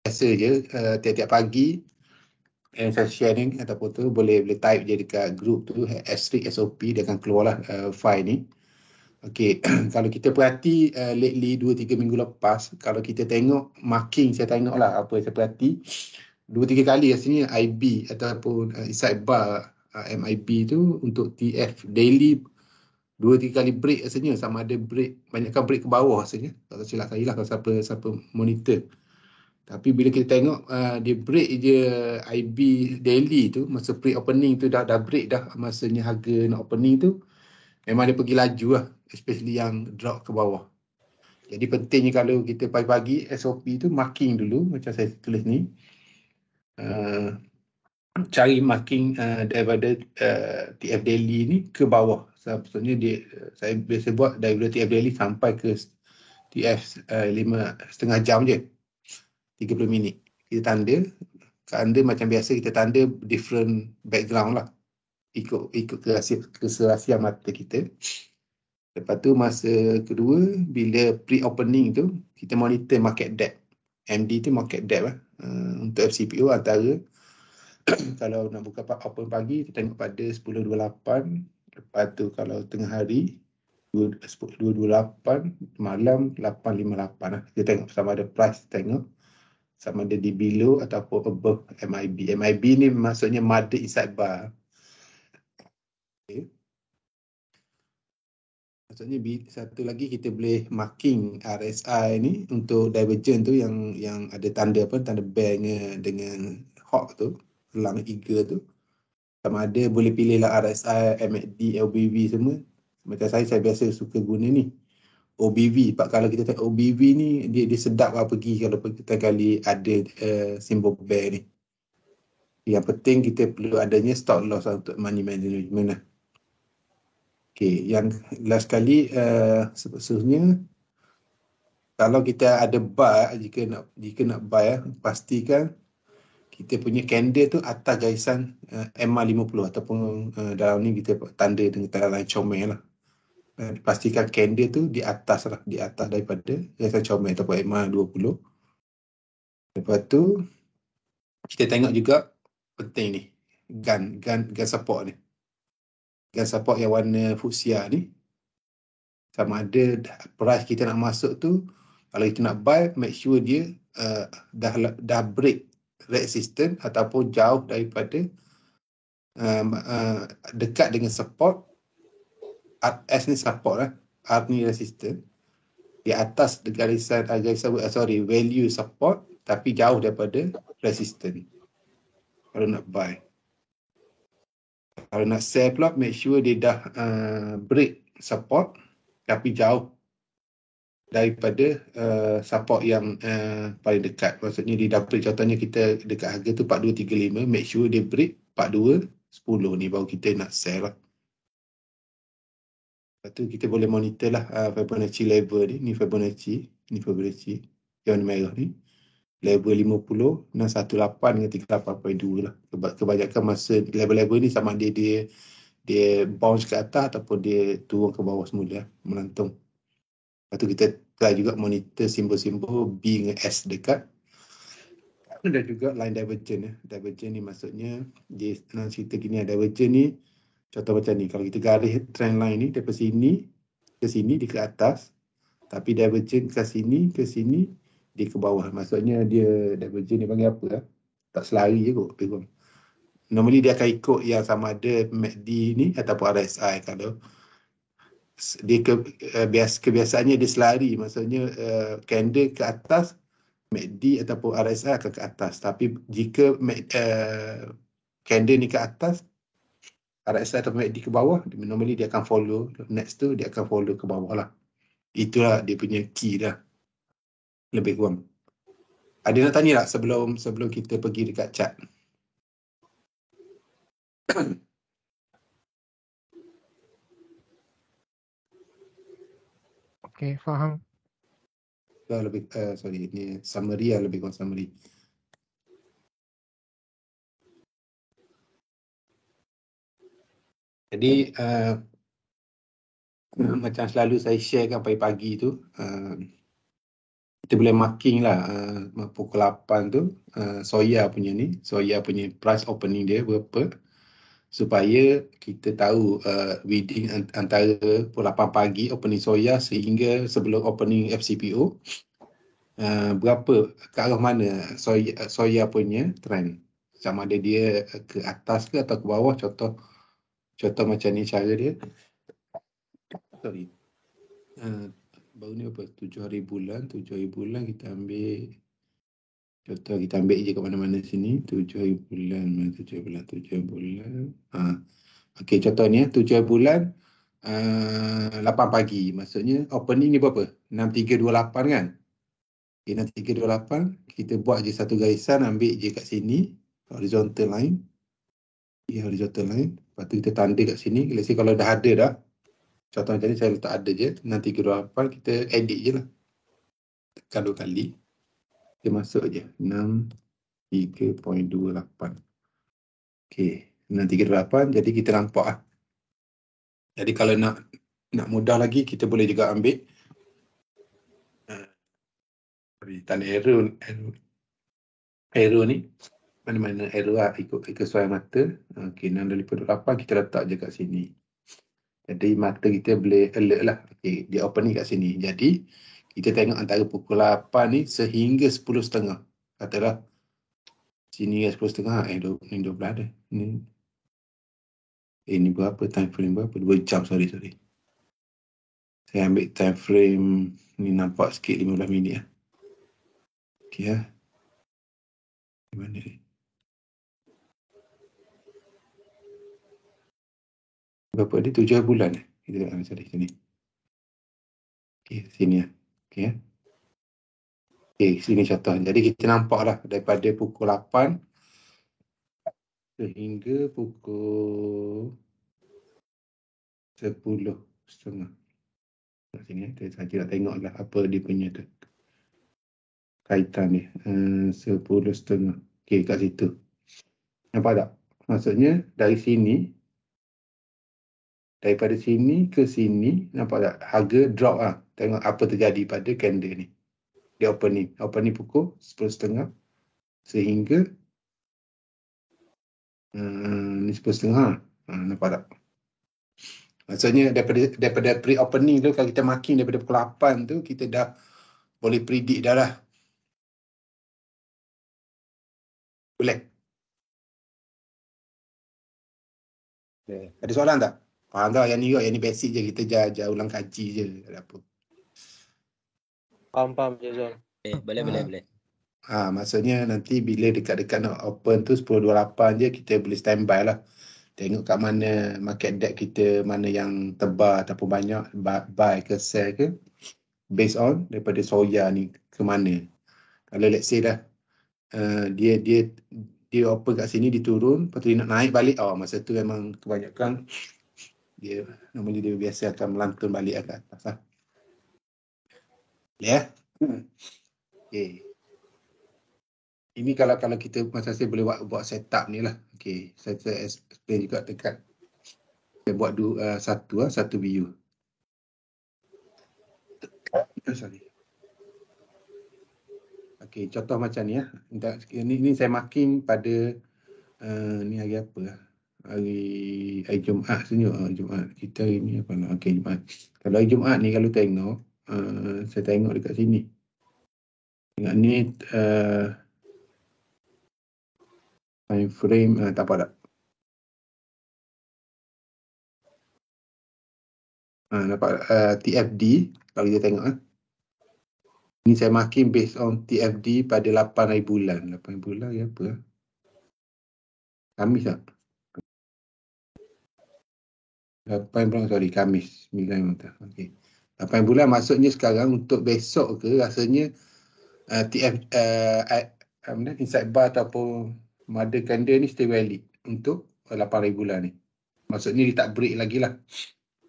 biasa je, tiap-tiap pagi saya share ni ataupun tu boleh type je dekat group tu *SOP, dia akan keluarlah file ni. Okey, kalau kita perhati lately 2-3 minggu lepas, kalau kita tengok marking, saya tengok lah apa yang saya perhati, 2-3 kali rasanya IB ataupun inside bar MIB tu untuk TF daily 2-3 kali break rasanya, sama ada break, banyakkan break ke bawah rasanya, tak silap saya lah kalau siapa monitor. Tapi bila kita tengok dia break je IB daily tu, masa pre-opening tu dah break dah, masanya harga nak opening tu, memang dia pergi laju lah, especially yang drop ke bawah. Jadi pentingnya kalau kita pagi-pagi SOP tu marking dulu, macam saya tulis ni. Cari marking daripada TF daily ni ke bawah. Maksudnya saya biasa buat daripada TF daily sampai ke TF 5,5 jam je. 30 minit. Kita tanda macam biasa kita tanda different background lah. Ikut keserasian mata kita. Lepas tu masa kedua, bila pre-opening tu, kita monitor market depth. MD tu market depth lah. Untuk FCPO antara kalau nak buka open pagi, kita tengok pada 10.28. Lepas tu kalau tengah hari 2.28, malam 8.58 lah. Kita tengok sama ada price, tengok sama ada di below ataupun above MIB. MIB ni maksudnya mother inside bar. Okay. Maksudnya satu lagi kita boleh marking RSI ni untuk divergent tu yang ada tanda tanda bear dengan hawk tu, elang eagle tu. Sama ada boleh pilih lah RSI, MACD, OBV semua. Macam saya biasa suka guna ni OBV. Kalau kita tengok OBV ni dia sedap lah pergi kalau kita kali ada simbol bear ni. Yang penting kita perlu adanya stop loss untuk money management lah. Okay, yang last kali seterusnya, kalau kita ada buy, jika nak buy, pastikan kita punya candle tu atas garisan MA50 ataupun dalam ni kita tanda dengan tanda lain comel lah. Pastikan candle tu di atas lah, di atas daripada garisan comel ataupun MA20. Lepas tu kita tengok juga penting ni gun support ni. Gun support yang warna fuchsia ni, sama ada price kita nak masuk tu, kalau kita nak buy, make sure dia dah break resistance ataupun jauh daripada dekat dengan support. S ni support lah, R ni resistance, di atas garisan value support tapi jauh daripada resistance kalau nak buy. Kalau nak sell pula, make sure dia dah break support tapi jauh daripada support yang paling dekat. Maksudnya dia dah break, contohnya kita dekat harga tu 4235, make sure dia break 4210 ni baru kita nak sell lah. Lepas tu kita boleh monitor lah Fibonacci level ni. Ni Fibonacci yang merah ni. Level 50, 618 dengan 38.2 lah. Kebanyakan masa level-level ni sama ada dia bounce ke atas ataupun dia turun ke bawah semula, melantung. Lepas tu kita try juga monitor simbol-simbol B dengan S dekat. Dan juga line divergent. Divergent ni maksudnya dia cerita gini, divergent ni contoh macam ni, kalau kita garis trend line ni daripada sini ke sini dia ke atas, tapi divergent ke sini dia ke bawah. Maksudnya dia divergent ni panggil apa lah? Tak selari je kot. Normally dia akan ikut yang sama ada MACD ni ataupun RSI. Kalau dia kebiasaannya dia selari, maksudnya candle ke atas, MACD ataupun RSI akan ke atas. Tapi jika candle ni ke atas, RSI atau MACD ke bawah, normally dia akan follow, next tu dia akan follow ke bawah lah. Itulah dia punya key dah, lebih kurang. Ada nak tanya tak sebelum kita pergi dekat chart? Okey, faham. Lebih sorry, ini summary lah, lebih kurang summary. Jadi macam selalu saya share kan pagi-pagi tu, kita boleh marking lah pukul 8 tu soya punya price opening dia berapa, supaya kita tahu within antara pukul 8 pagi opening soya sehingga sebelum opening FCPO berapa, ke arah mana soya punya trend, sama ada dia ke atas ke atau ke bawah. Contoh macam ni cara dia. Sorry. Baru ni apa? 7 hari bulan kita ambil. Contoh kita ambil je kat mana-mana sini. 7 hari bulan. 7 bulan. Okey, contoh ni 7 hari bulan 8 pagi. Maksudnya opening ni berapa? 6328 kan? Okay, 6328. Kita buat je satu garisan, ambil je kat sini. Horizontal line. Horizontal line. Lepas tu kita tanda kat sini. Let's say kalau dah ada dah. Contoh macam ni saya letak ada je. 6328 kita edit je lah. Tekan 2 kali. Kita masuk je. 63.28. Okey. 6328. Jadi kita nampak lah. Jadi kalau nak mudah lagi, kita boleh juga ambil tanda arrow ni. Mana-mana arrow lah, ikut suai mata. Okey, 6.28 kita letak je kat sini. Jadi mata kita boleh alert lah. Okey, dia open ni kat sini. Jadi kita tengok antara pukul 8 ni sehingga 10.30. Katalah sini 10.30. Ni 12 dah. Ni berapa? Time frame berapa? 2 jam, sorry. Saya ambil time frame ni, nampak sikit 15 minit lah. Okey lah. Di mana ni? Berapa dia? 7 bulan kita tengok sini. Okey, sini lah. Okey ya. Okey, sini contoh. Jadi kita nampak lah daripada pukul 8 sehingga pukul 10.30. Kat sini saya nak tengok lah apa dia punya tu kaitan ni. 10.30. Okey, kat situ. Nampak tak? Maksudnya dari sini, daripada sini ke sini, nampak tak? Harga drop lah. Tengok apa terjadi pada candle ni. Dia opening pukul 10.30 sehingga ni 10.30. Nampak tak? Maksudnya daripada pre-opening tu, kalau kita marking daripada pukul 8 tu, kita dah boleh predict dah lah. Boleh? Ada soalan tak? Faham tak? Yang ni basic je. Kita jar ulang kaji je. Tak ada apa. Faham je Zul. Boleh. Maksudnya nanti bila dekat-dekat nak open tu 10.28 je, kita boleh standby lah. Tengok kat mana market depth kita, mana yang tebal ataupun banyak, buy ke sell ke, based on daripada soya ni ke mana. Kalau let's say dah dia open kat sini, dia turun, lepas tu dia nak naik balik, masa tu memang kebanyakan dia biasa akan melantun balik ke atas lah. Ya. Okay. Ini kalau kita masa saya boleh buat setup ni lah. Okay, saya explain juga dekat. Saya buat satu view. Sorry. Okay, contoh macam ni ya. Ini saya marking pada ni hari apa lah? Hari Jumaat sebenarnya. Jumaat. Kita hari ni apa nak? Okay, Jumaat. Kalau hari Jumaat ni kalau tengok, saya tengok dekat sini. Tengok ni time frame tak apa tak? Nampak TFD kalau kita tengok ni saya marking based on TFD pada 8 hari bulan. 8 hari bulan ya apa? Khamis tak? 8 bulan, sorry, Khamis 9 mata. Okey. 8 bulan maksudnya sekarang untuk besok ke rasanya inside bar ataupun mother candle ni stay valid untuk 8 hari bulan ni. Maksudnya dia tak break lagi lah.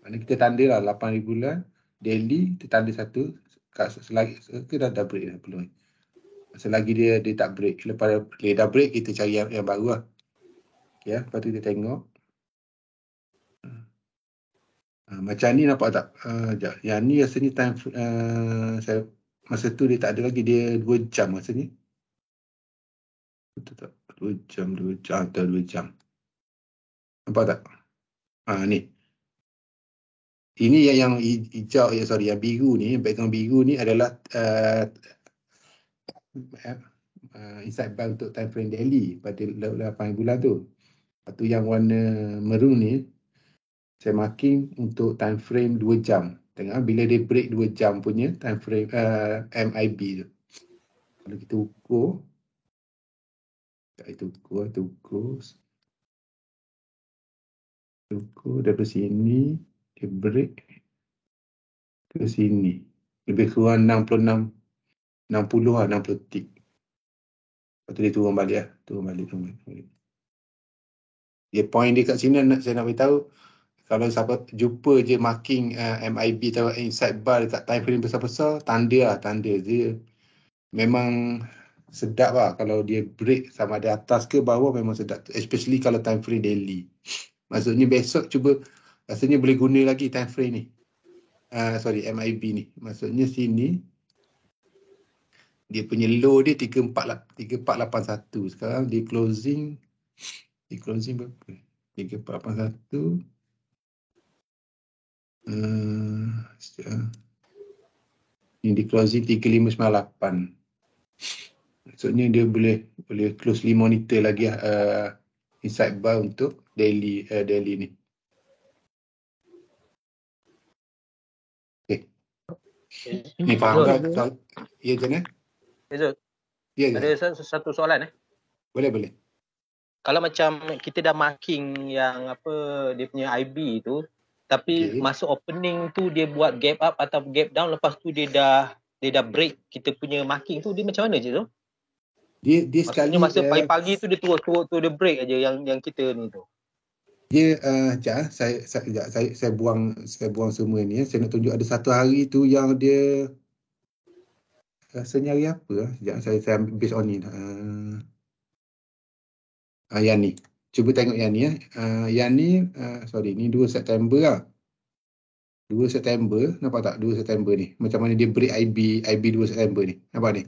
Maksudnya kita tanda lah 8 hari bulan daily, kita tanda satu selagi kita dah break dah belum. Selagi dia tak break, lepas dia dah break kita cari yang baru lah. Okay, ya, lepas tu kita tengok. Macam ni nampak tak? Yang ni rasanya time saya Masa tu dia tak ada lagi, dia 2 jam rasanya. Betul tak? 2 jam atau 2 jam. Nampak tak? Ni. Ini yang hijau, yang biru ni, background biru ni adalah inside bar untuk time frame daily pada 8 bulan tu. Lepas tu yang warna maroon ni, saya marking untuk time frame 2 jam. Tengok bila dia break 2 jam punya time frame MIB tu. Kalau kita ukur, ukur daripada sini, dia break ke sini. Lebih kurang 66, 60 lah, 60 tick. Lepas tu dia turun balik. Dia point dia kat sini, saya nak beritahu, kalau siapa jumpa je marking MIB atau inside bar dekat time frame besar-besar, tanda dia memang sedap lah. Kalau dia break sama ada atas ke bawah, memang sedap, especially kalau time frame daily. Maksudnya besok cuba, rasanya boleh guna lagi time frame ni, MIB ni. Maksudnya sini dia punya low dia 3481. Sekarang dia closing berapa? 3481. Ini di closing 3598. Maksudnya dia boleh closely monitor lagi inside bar untuk daily ni. Okay. Ni faham tak? Ya, Jan? Ya, ada satu soalan. Boleh. Kalau macam kita dah marking yang dia punya IB tu, tapi masa opening tu dia buat gap up atau gap down, lepas tu dia dah break kita punya marking tu, dia macam mana je tu? Dia maksudnya sekali masa pagi-pagi tu dia turun dia break aja yang kita ni tu. Dia saya buang semua ni. Saya nak tunjuk ada satu hari tu yang dia rasanya hari apa? Sekejap, saya ambil based on ni. Yang ni. Cuba tengok yang ni. Yang ni, ni 2 September lah. 2 September, nampak tak? 2 September ni. Macam mana dia break IB 2 September ni. Nampak ni?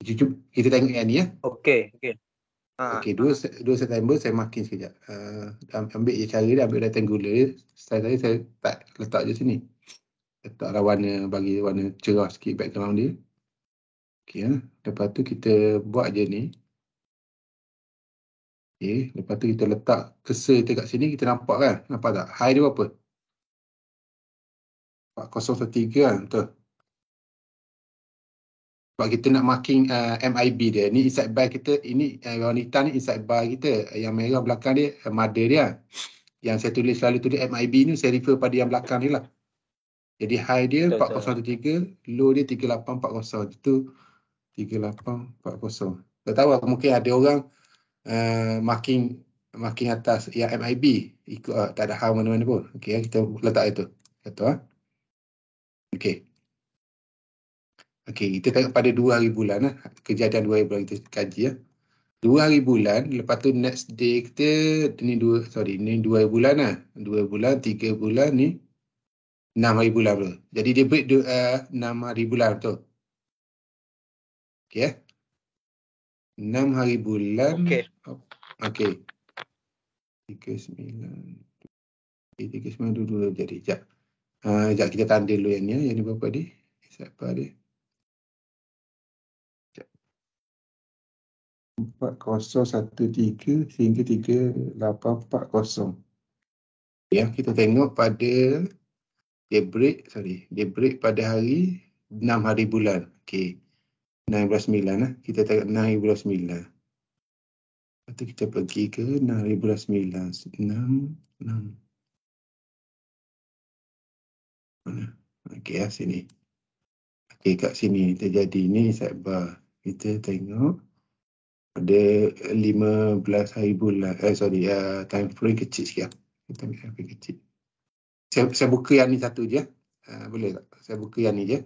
Kita tengok yang ni ya. Okey. Okey, 2 September saya marking sekejap. Ambil je cara dia, ambil rectangular. Style saya tak letak je sini. Letaklah warna, bagi warna cerah sikit background dia. Okey ya. Lepas tu kita buat je ni. Okey, lepas tu kita letak cursor kita kat sini, kita nampak kan? Nampak tak? High dia berapa? 4013 kan? Betul. Sebab kita nak marking MIB dia. Ni inside bar kita, ini warna hitam ni inside bar kita. Yang merah belakang dia, mother dia. Yang saya selalu tulis MIB ni, saya refer pada yang belakang ni lah. Jadi high dia 4013, low dia 3840. Itu 3840. Tak tahu lah, mungkin ada orang marking atas yang MIB ikut tak ada hal mana-mana pun. Okey, kita letak itu. Betul. Okey. Okey, kita tengok pada 2 hari bulan lah. Kejadian 2 hari bulan kita kaji ya. 2 hari bulan, lepas tu next day kita ni 2 hari bulan lah. 2 bulan, 3 bulan ni 6 hari bulan tu. Jadi dia break 6 hari bulan tu. Okey. 6 hari bulan. Okey. 39. 3922 jadi. Sekejap kita tanda dulu yang ni. Yang ni berapa dia? Siapa dia? 4013 sehingga 3840. Ya, kita tengok pada dia break pada hari 6 hari bulan. Okey. 6/9 lah. Kita tengok 6/9. Lepas tu kita pergi ke 6/9. 6. Mana? Okey lah sini. Okey, kat sini terjadi ni inside bar. Kita tengok ada 15 hari bulan. Time frame kecil sikit. Kita ambil time frame kecil. Saya buka yang ni satu je. Boleh tak? Saya buka yang ni je.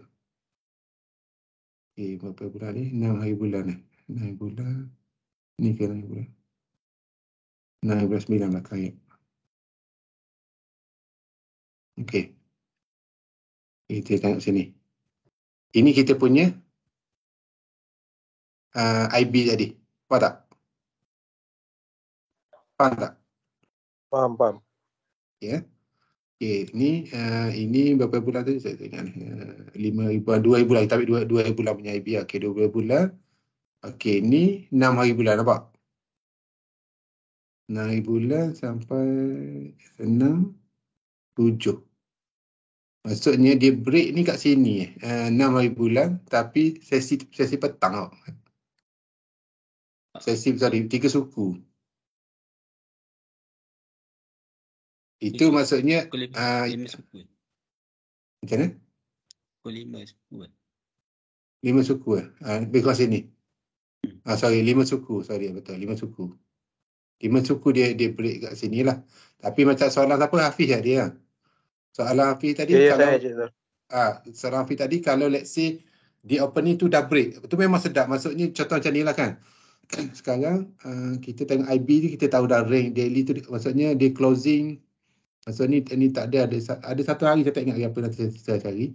Okey, berapa bulan ni? 6 hari bulan ni. 6 hari bulan. Ni ke 6 hari bulan? 6/9 belakang ya. Okey. Kita tengok sini. Ini kita punya IB tadi. Faham tak? Faham tak? Faham. Ya. Okay, ini berapa bulan tadi saya tengok ni. 5,000, 2 bulan. Tapi 2 bulan punya IB. Okay, 2 bulan. Okay, ni 6 hari bulan. Nampak? 6 hari bulan sampai 6, 7. Maksudnya dia break ni kat sini 6 hari bulan tapi sesi petang tau. Sorry, 3 suku. Itu maksudnya Pukul 5 suku. macam mana? Pukul 5 suku. 5 suku lebih kurang sini. Sorry, 5 suku. Sorry, betul. 5 suku. 5 suku dia break kat sini lah. Tapi macam soalan siapa? Hafiz dia. Soalan Hafiz tadi soalan Hafiz tadi kalau let's say di opening tu dah break. Itu memang sedap. Maksudnya contoh macam ni lah kan. Sekarang kita tengok IB ni kita tahu dah rank daily tu maksudnya dia closing. Maksudnya ni tak ada satu hari saya tak ingat apa nanti saya cari.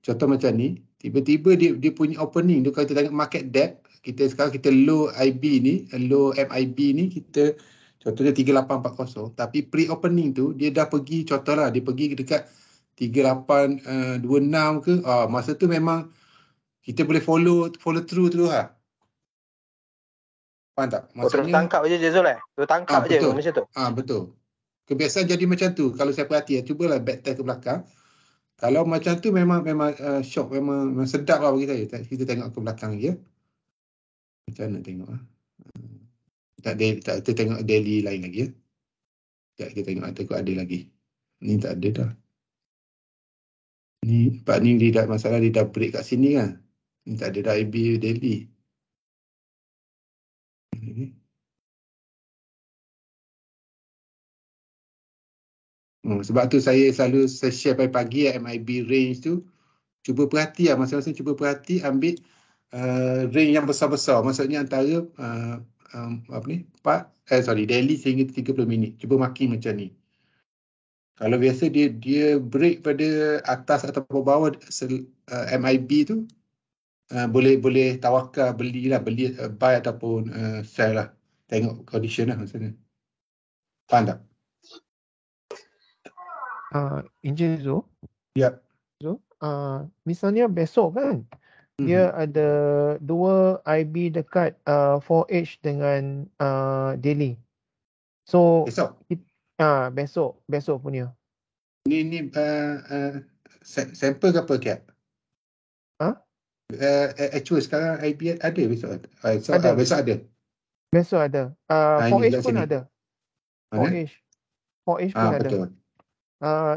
Contoh macam ni, tiba-tiba dia punya opening tu kalau kita tengok market depth, sekarang kita low IB ni, low MIB ni kita contohnya 3840 tapi pre-opening tu dia dah pergi contohlah dia pergi dekat 3826 ke. Masa tu memang kita boleh follow through tu lah. Faham tak? Maksudnya terus tangkap je Zul Terus tangkap je betul. macam tu. Betul. Kebiasaan jadi macam tu. Kalau saya perhati cubalah back test ke belakang. Kalau macam tu memang shock, memang sedap lah bagi saya. Kita tengok ke belakang je. Macam mana tengok kita tengok daily lain lagi ya. Sekejap kita tengok ada lagi. Ni tak ada dah. Ni Pak ni dia masalah dia dah break kat sini kan. Ni tak ada dah IB daily. Sebab tu saya selalu share pagi MIB range tu. Cuba perhati lah, masing-masing cuba perhati, ambil range yang besar-besar. Maksudnya antara daily sehingga 30 minit. Cuba marking macam ni. Kalau biasa dia break pada atas atau bawah MIB tu, boleh tawakal beli buy ataupun sell lah. Tengok condition lah maksudnya. Faham tak? Encik Zul. Ya. Zul, misalnya besok kan, dia ada 2 IB dekat 4H dengan daily. So besok punya. Ni sample ke apa Cap? Actual sekarang IB ada besok? Ada. Besok ada? Besok ada. 4H pun ada. 4H pun ada. Betul.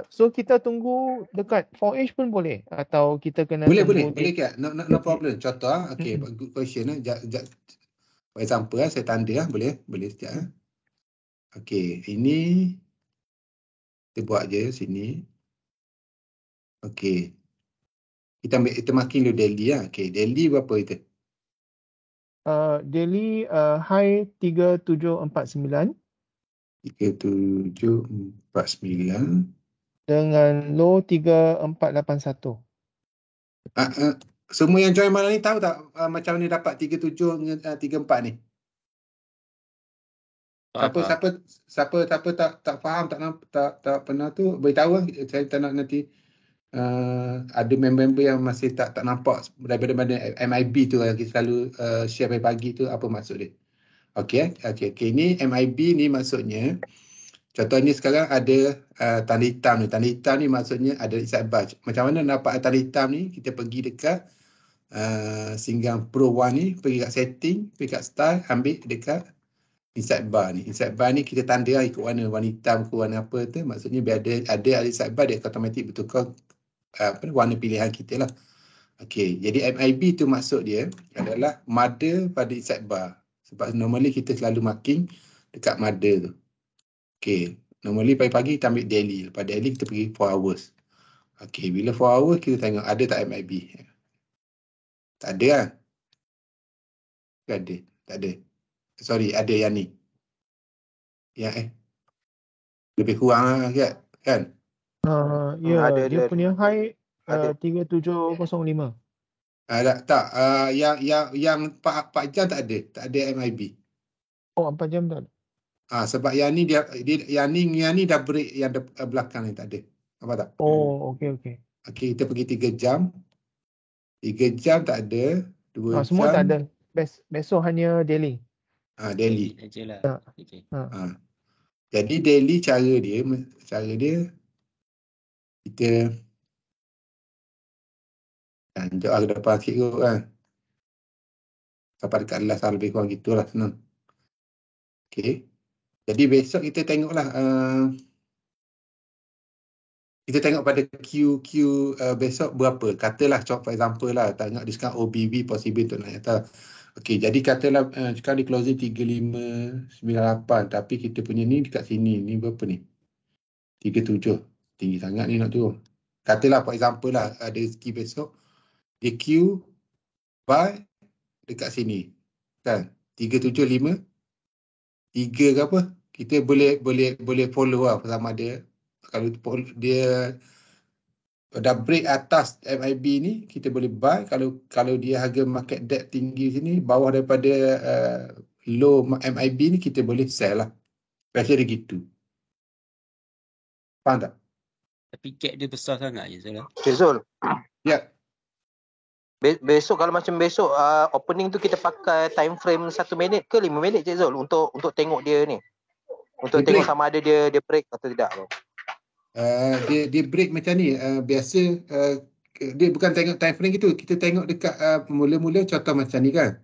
So kita tunggu dekat 4H pun boleh? Atau kita kena boleh Cap? No problem. Contoh okay, good question for example saya tanda boleh sekejap okay, ini kita buat je sini. Okay, kita marking dulu daily lah. Okay, daily berapa itu? Daily high 3749 dengan low 3481. Semua yang join malam ni tahu tak macam mana dapat 37 dengan 34 ni? Siapa tak faham, tak pernah tu, beritahu lah. Saya tak nak nanti ada member-member yang masih tak nampak daripada MIB tu yang kita selalu share pagi tu apa maksud dia. Okay, ni MIB ni maksudnya contohnya sekarang ada tanda hitam ni. Tanda hitam ni maksudnya ada inside bar. Macam mana dapat tanda hitam ni? Kita pergi dekat Singgang Pro One ni, pergi kat setting, pergi kat style, ambil dekat inside bar ni. Inside bar ni kita tanda lah ikut warna hitam ke warna apa tu. Maksudnya biar ada inside bar dia automatik bertukar warna pilihan kita lah. Okay, jadi MIB tu maksud dia adalah mother pada inside bar. Sebab normally kita selalu marking dekat mother tu. Okay, normally pagi-pagi kita ambil daily. Lepas daily kita pergi 4 hours. Okay, bila 4 hours kita tengok ada tak MIB. Tak ada lah. Tak ada. Sorry, ada yang ni. Yang lebih kurang lah kan? Dia punya high 3705. Tak, yang 4 jam tak ada MIB. Oh, 4 jam tak ada. Sebab yang ni yang ni dah break yang belakang ni tak ada. Apa tak? Oh, okey. Okey, kita pergi 3 jam. 3 jam tak ada, 2 Semua jam tak ada. Besok hanya daily. daily. Aja lah. Okay. Jadi daily cara dia kita jauh ke depan sikit kot kan. Sampai dekat last lebih kurang gitulah, senang. Okey. Jadi besok kita tengoklah kita tengok pada Q besok berapa. Katalah for example lah, tengok diskaun OBB possible untuk naik atas. Okey, jadi katalah sekarang di closing 3598 tapi kita punya ni dekat sini ni berapa ni? 37. Tinggi sangat ni nak turun. Katalah for example lah ada rezeki besok dia Q buy dekat sini. Kan? 375 3 ke apa? Kita boleh follow lah sama dia. Kalau dia dah break atas MIB ni kita boleh buy. Kalau dia harga market depth tinggi sini bawah daripada low MIB ni kita boleh sell lah. Biasa dia gitu. Faham tak? Tapi gap dia besar sangat je Zul. Zul. Ya. Besok kalau macam besok opening tu kita pakai time frame 1 minit ke 5 minit je Zul untuk tengok dia ni. Untuk Dia tengok break. sama ada dia break atau tidak. Dia break macam ni. Biasa dia bukan tengok time frame gitu. Kita tengok dekat mula-mula contoh macam ni kan.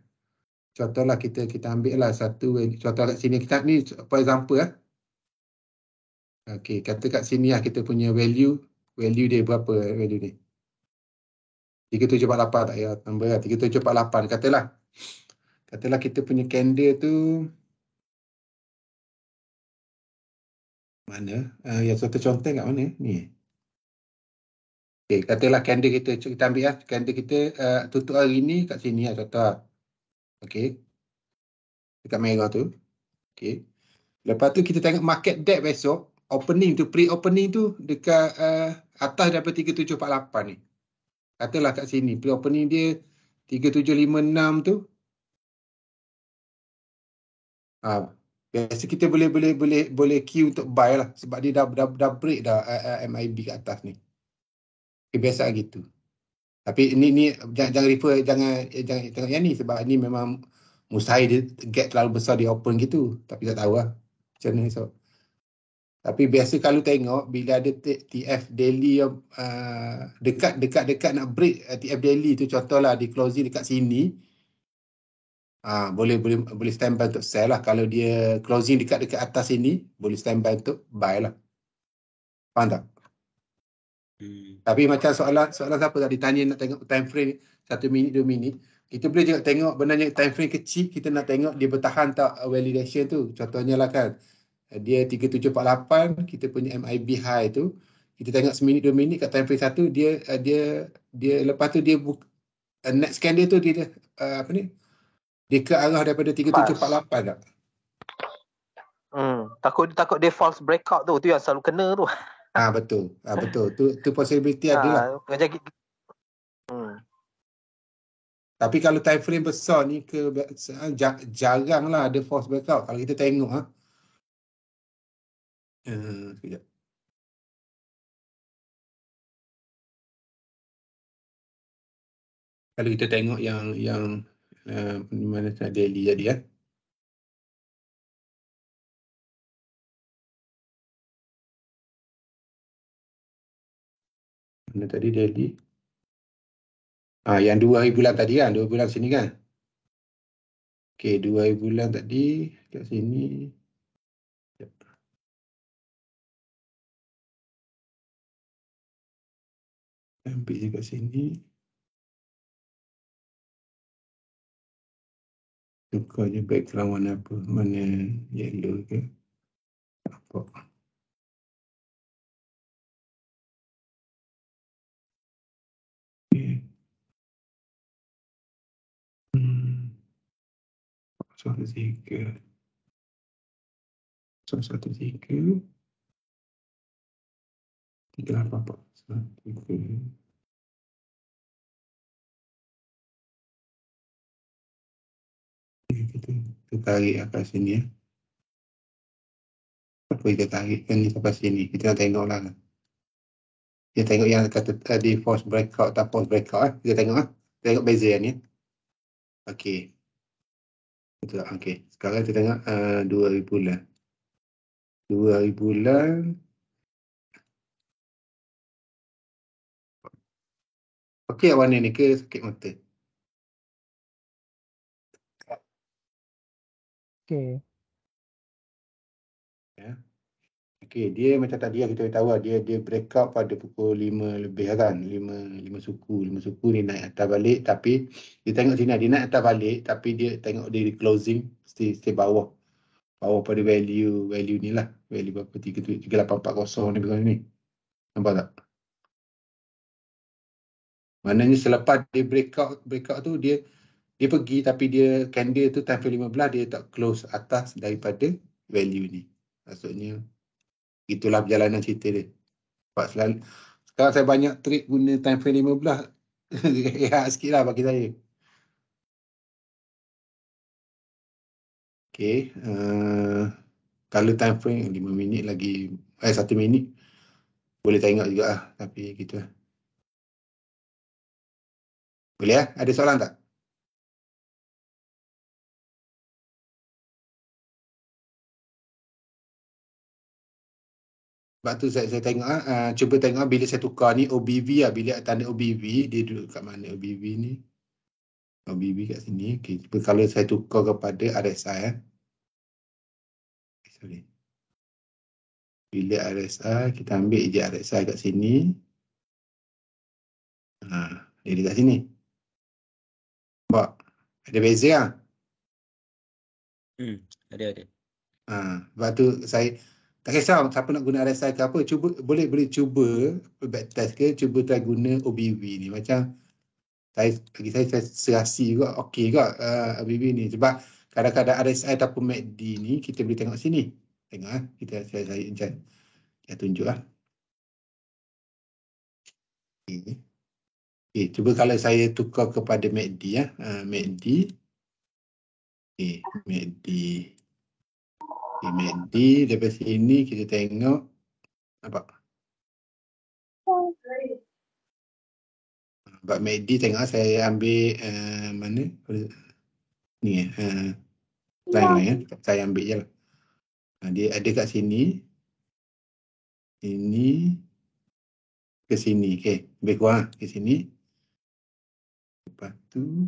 Contohlah kita ambil lah satu contoh kat sini kita ni for example Okey, kata kat sini lah kita punya value dia berapa value ni? 3748 tak payah tambah lah. 3748 katalah kita punya candle tu mana? Yang contoh kat mana? Ni. Okey, katalah candle kita ambil lah. Candle kita tutup hari ni kat sini lah contoh lah. Okey. Dekat merah tu. Okey. Lepas tu kita tengok market depth besok. Opening tu, pre-opening tu dekat atas daripada 3748 ni. Katalah kat sini. Pre-opening dia 3756 tu. Biasa kita boleh queue untuk buy lah. Sebab dia dah break dah MIB kat atas ni. Okay, biasa gitu. Tapi ni jangan refer, jangan tengok yang ni. Sebab ni memang mustahil dia gap terlalu besar dia open gitu. Tapi tak tahu lah. Macam mana so. Tapi biasa kalau tengok bila ada TF daily dekat nak break TF daily tu contohlah di closing dekat sini boleh standby untuk sell lah. Kalau dia closing dekat atas sini boleh standby untuk buy lah. Faham tak? Tapi macam soalan siapa tadi tanya nak tengok time frame 1 minit 2 minit, kita boleh juga tengok benarnya time frame kecil kita nak tengok dia bertahan tak validation tu. Contohnya lah kan dia 3748 kita punya MIB high tu kita tengok seminit 2 minit kat time frame 1 dia lepas tu dia next scan dia tu dia apa ni dia ke arah daripada 3748 tak? Takut dia false breakout tu yang selalu kena tu. Betul. Tu possibility ada lah. Tapi kalau time frame besar ni jarang lah ada false breakout kalau kita tengok sekejap. Kalau kita tengok yang mana daily jadi mana tadi daily yang 2 hari bulan tadi kan 2 bulan sini kan. Okey 2 hari bulan tadi kat sini ambil je kat sini. Tukar je background warna apa. Mana yellow ke. Apa. Okay. 1-3. 1-3. 3-8-4. 1-3. Kita tarik kat sini ya. Apa kita tarikkan ni sampai sini. Kita nak tengok lah. Kita tengok yang kata tadi force breakout atau force breakout. Kita tengok lah. Tengok beza yang ni. Okey. Betul. Okey. Sekarang kita tengok 2 hari bulan. 2 hari bulan. Okey warna ni ke sakit mata? Okay. Ya. Okey, dia macam tadi yang kita tahu lah, dia breakout pada pukul 5 lebih kan. 5 suku. 5 suku ni naik atas balik tapi dia tengok sini dia naik atas balik tapi dia tengok dia di closing stay bawah. Bawah pada value ni lah. Value berapa? 3840 ni bukan ni. Nampak tak? Maknanya selepas dia breakout tu dia pergi tapi dia candle tu time frame 15 dia tak close atas daripada value ni. Maksudnya itulah perjalanan cerita dia. Sebab sekarang saya banyak trade guna time frame 15. Ya sikit lah bagi saya. Okay. Kalau time frame 5 minit lagi 1 minit boleh tengok juga lah. Tapi gitu lah. Boleh lah? Ada soalan tak? Sebab tu saya tengok cuba tengok bila saya tukar ni OBV lah. Bila tanda OBV, dia duduk kat mana OBV ni? OBV kat sini. Okay. Cuba kalau saya tukar kepada RSI sorry. Bila RSI, kita ambil je RSI kat sini. Dia dekat sini. Nampak? Ada beza lah. Ada. Sebab tu saya tak kisah siapa nak guna RSI ke apa, cuba boleh cuba backtest ke, cuba try guna OBV ni. Macam bagi saya serasi juga, okey juga OBV ni. Sebab kadang-kadang RSI ataupun MACD ni kita boleh tengok sini. Tengok saya tunjuk lah. Okay, cuba kalau saya tukar kepada MACD ya. MACD. Okay, MACD. Okay, MACD daripada sini kita tengok nampak. Sebab MACD tengok saya ambil mana ni line ya. Saya ambil je lah. Dia ada kat sini. Ini ke sini. Okay, lebih kurang ke sini. Lepas tu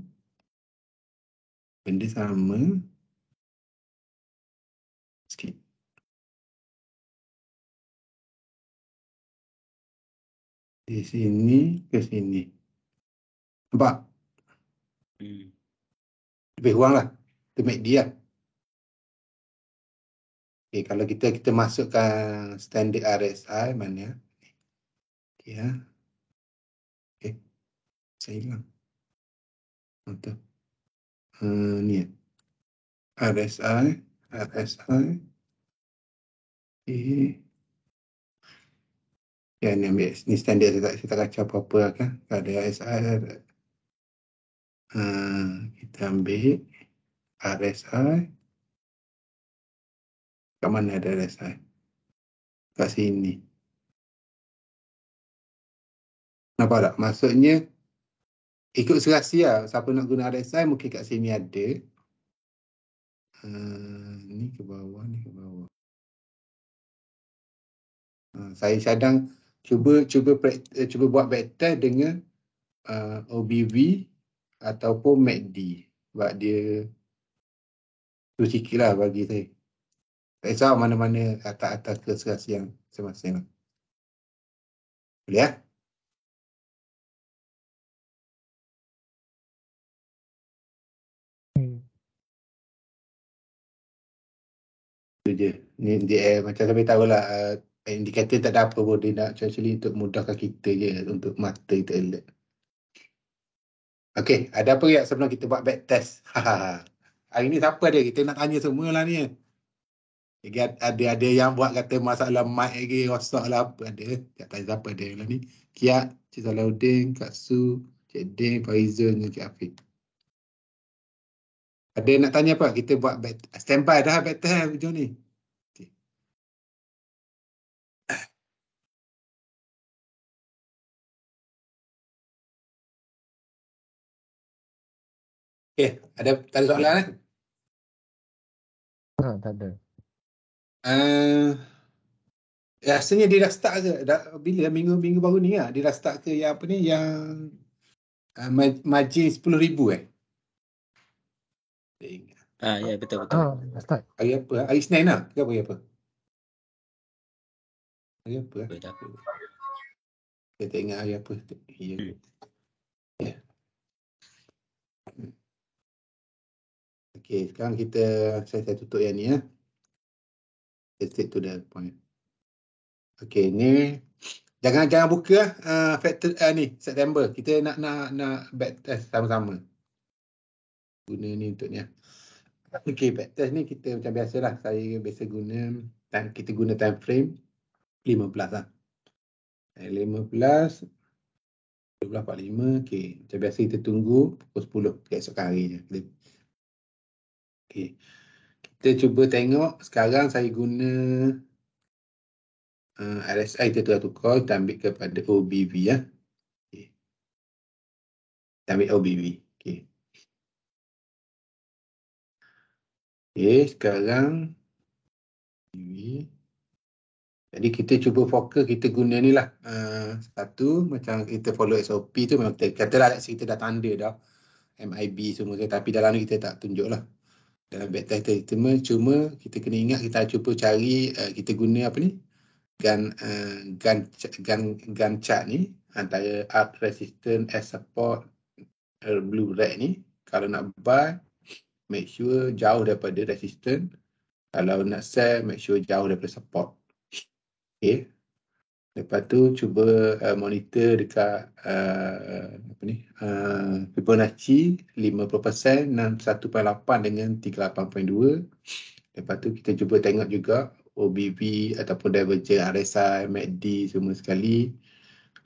benda sama sikit. Di sini ke sini. Nampak? Lebih kurang lah. Itu MACD lah. Okay, kalau kita masukkan standard RSI mana? Okay, ya. Okay. Saya hilang. Betul. Ni ya. RSI. Okay. Ya, ni ambil. Ni standard saya tak kacau apa-apa lah kan. Ada RSI. Kita ambil RSI. Kat mana ada RSI? Kat sini. Nampak tak? Maksudnya ikut serasi lah. Siapa nak guna RSI mungkin kat sini ada. Ni ke bawah, ni ke bawah. Saya cadang cuba buat backtest dengan OBV ataupun MACD. Sebab dia tu sikit lah bagi saya. Tak kisah mana-mana atas ke serasi yang masing-masing. Boleh ya? Itu je. Ni dia macam saya tahu lah indikator tak ada apa pun dia nak actually untuk mudahkan kita je untuk mata kita elok. Okey, ada apa ya sebelum kita buat backtest? Hari ni siapa dia? Kita nak tanya semua lah ni. Ada yang buat kata masalah mic lagi, rosak lah apa ada. Tak tanya siapa dia lah ni. Kiat, Cik Salahuddin, Kak Su, Cik Ding, Faizul dan Cik Afiq. Ada nak tanya apa? Kita buat standby dah battle video ni. Okay. Okay, ada soalan? Tak ada. Rasanya dia dah start ke? Bila minggu baru ni lah. Dia dah start ke yang apa ni? Yang margin 10,000 Saya ingat. Ya betul. Dah start. Hari apa? Hari Senin lah? Ke hari apa? Hari apa? Saya tak ingat hari apa. Ya. Okay, sekarang saya tutup yang ni ya. Straight to the point. Okay, ni jangan buka factor ni September. Kita nak back test sama-sama. Guna ni untuk ni. Okay, back test ni kita macam biasalah. Saya biasa kita guna time frame 15 lah. 15 12.45. Okay, macam biasa kita tunggu pukul 10 keesokan harinya. Okay. Kita cuba tengok sekarang saya guna RSI kita tukar, kita ambil kepada OBV ya. Okay. Kita ambil OBV. Okay. Okay, sekarang OBV. Jadi kita cuba fokus, kita guna ni lah. Satu, macam kita follow SOP tu memang katalah kita dah tanda dah MIB semua, tapi dalam ni kita tak tunjuk lah. Dalam backtest kita cuma kita kena ingat kita cuba cari kita guna apa ni gun chart ni antara arc resistance as support blue red ni. Kalau nak buy make sure jauh daripada resistance, kalau nak sell make sure jauh daripada support. Okay, lepas tu cuba monitor dekat Fibonacci 50%, 61.8 dengan 38.2. Lepas tu kita cuba tengok juga OBV ataupun divergence RSI, MACD semua sekali.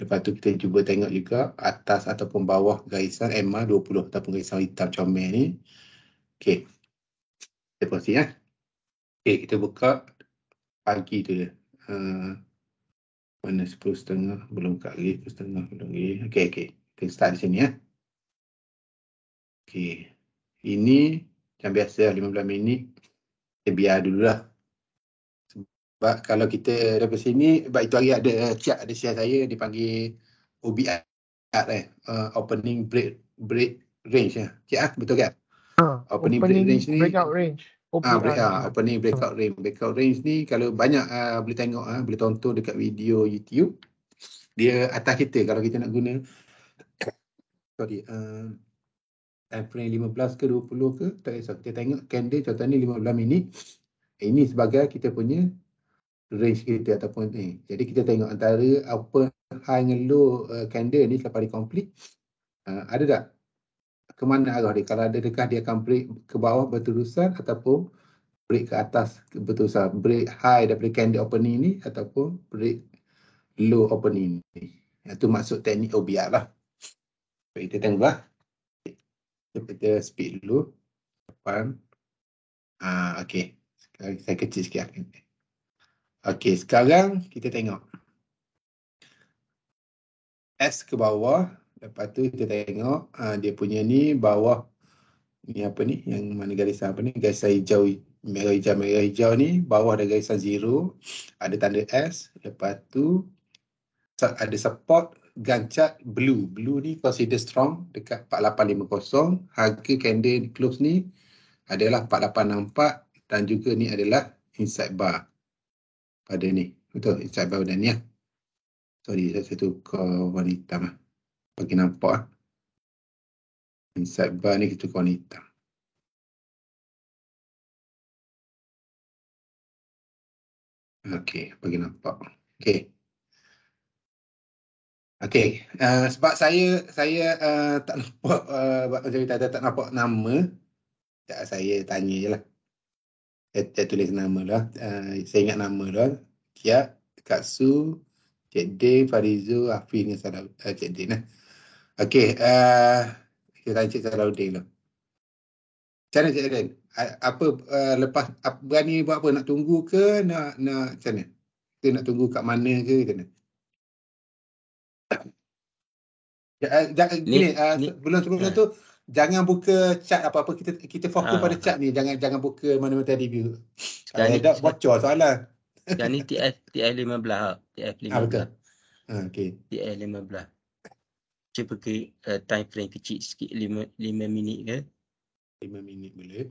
Lepas tu kita cuba tengok juga atas ataupun bawah garisan MA 20 ataupun garisan hitam comel ni. Okey. Kita proceed ya. Okey, kita buka pagi tu je. Mana 10.30 belum kat lagi, 10.30 belum lagi. Okey. Kita start di sini ya. Okey. Ini macam biasa 15 minit. Kita biar dululah. Sebab kalau kita daripada sini, sebab itu hari ada share saya dipanggil OBR opening break range ya. Cik betul kan? Opening break range ni. Breakout range. Opening breakout range. Breakout range ni kalau banyak boleh tengok boleh tonton dekat video YouTube. Dia atas kita kalau kita nak guna time frame 15 ke 20 ke tak kisah. Kita tengok candle contoh ni 15 minit. Ini sebagai kita punya range kita ataupun ni. Jadi kita tengok antara upper high dengan low candle ni selepas dia complete. Ada tak? Ke mana arah dia? Kalau ada dekat dia akan break ke bawah berterusan ataupun break ke atas berterusan. Break high daripada candle opening ni ataupun break low opening ni. Itu maksud teknik OBR lah. Kita tengok lah. Kita speed dulu. Depan. Okey. Sekarang saya kecil sikit. Okey, sekarang kita tengok. S ke bawah. Lepas tu kita tengok dia punya ni bawah. Ni apa ni? Yang mana garisan apa ni? Garisan hijau, merah hijau ni. Bawah ada garisan 0. Ada tanda S. Lepas tu ada support gun chart blue. Blue ni consider strong dekat 4850. Harga candle close ni adalah 4864 dan juga ni adalah inside bar pada ni. Betul, inside bar pada ni ya. Sorry, saya tukar warna hitam lah. Bagi nampak inside bar ni kita tukar warna hitam. Okey, bagi nampak. Okey. Okey, sebab saya tak nampak macam tak nampak nama. Saya tanya je lah. Saya tulis nama lah. Saya ingat nama lah. Kiat, Katsu, Cik Din, Farizu, Hafiz dengan Cik Din lah. Okey, kita tanya Cik Salahuddin lah. Macam mana Cik Aden? Apa lepas berani buat apa? Nak tunggu ke? Nak macam mana? Kita nak tunggu kat mana ke? Macam mana? Gini, sebelum tu jangan buka chat apa-apa, kita fokus pada chat ni, jangan buka mana-mana review. Kalau ada bocor soalan. Sekarang ni TF15 betul. Okey. TF15. Cuba ke time frame kecil sikit 5 minit ke? 5 minit boleh.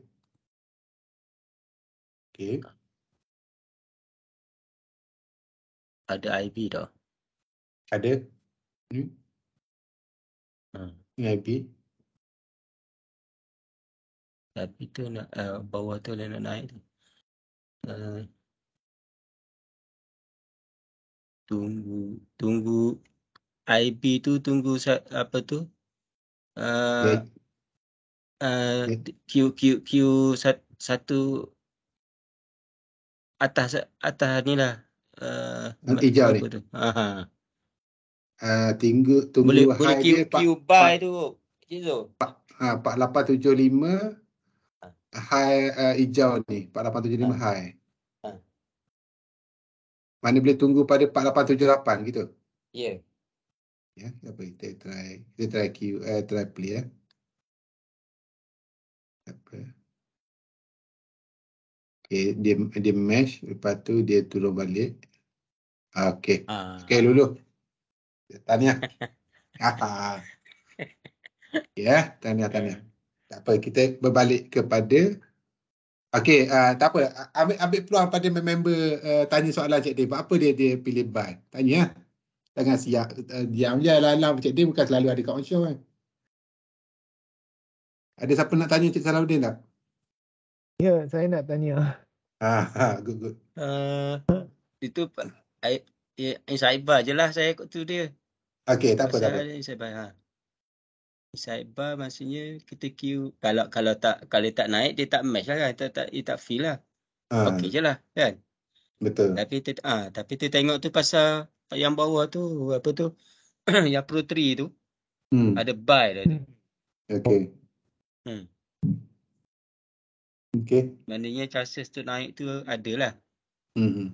Okey. Ada IB tau. Ada. Ni IP. Tapi tu nak bawah tu nak naik tu. Tunggu IB tu, tunggu apa tu? Q satu atas ni lah. Hijau ni. Tu. Tunggu boleh high dia Q buy tu. Cizo. 4875 high hijau ni 4875 high. Mana boleh tunggu pada 4878 gitu. Ya. Ya, apa kita try try play ya. Apa? Okey, dia mesh, lepas tu dia turun balik. Okey. Okey lulu. Tahniah. Ya, tahniah. Tak apa, kita berbalik kepada tak apa. Ambil peluang pada member tanya soalan Cik Dave. Apa dia pilih buy? Tanya. Jangan siap diam je lalang Cik Dave bukan selalu ada kat on show kan. Ada siapa nak tanya Cik Salahuddin tak? Ya, saya nak tanya. Good. Itu Cyber je lah saya ikut tu dia. Okey, tak apa. Cyber maksudnya kita queue kalau tak naik dia tak match lah kan. Tak feel lah. Okey je lah kan. Betul. Tapi tu tengok tu pasal yang bawah tu apa tu yang Pro 3 tu ada buy dah tu. Okey. Okey. Maknanya chances tu naik tu ada lah.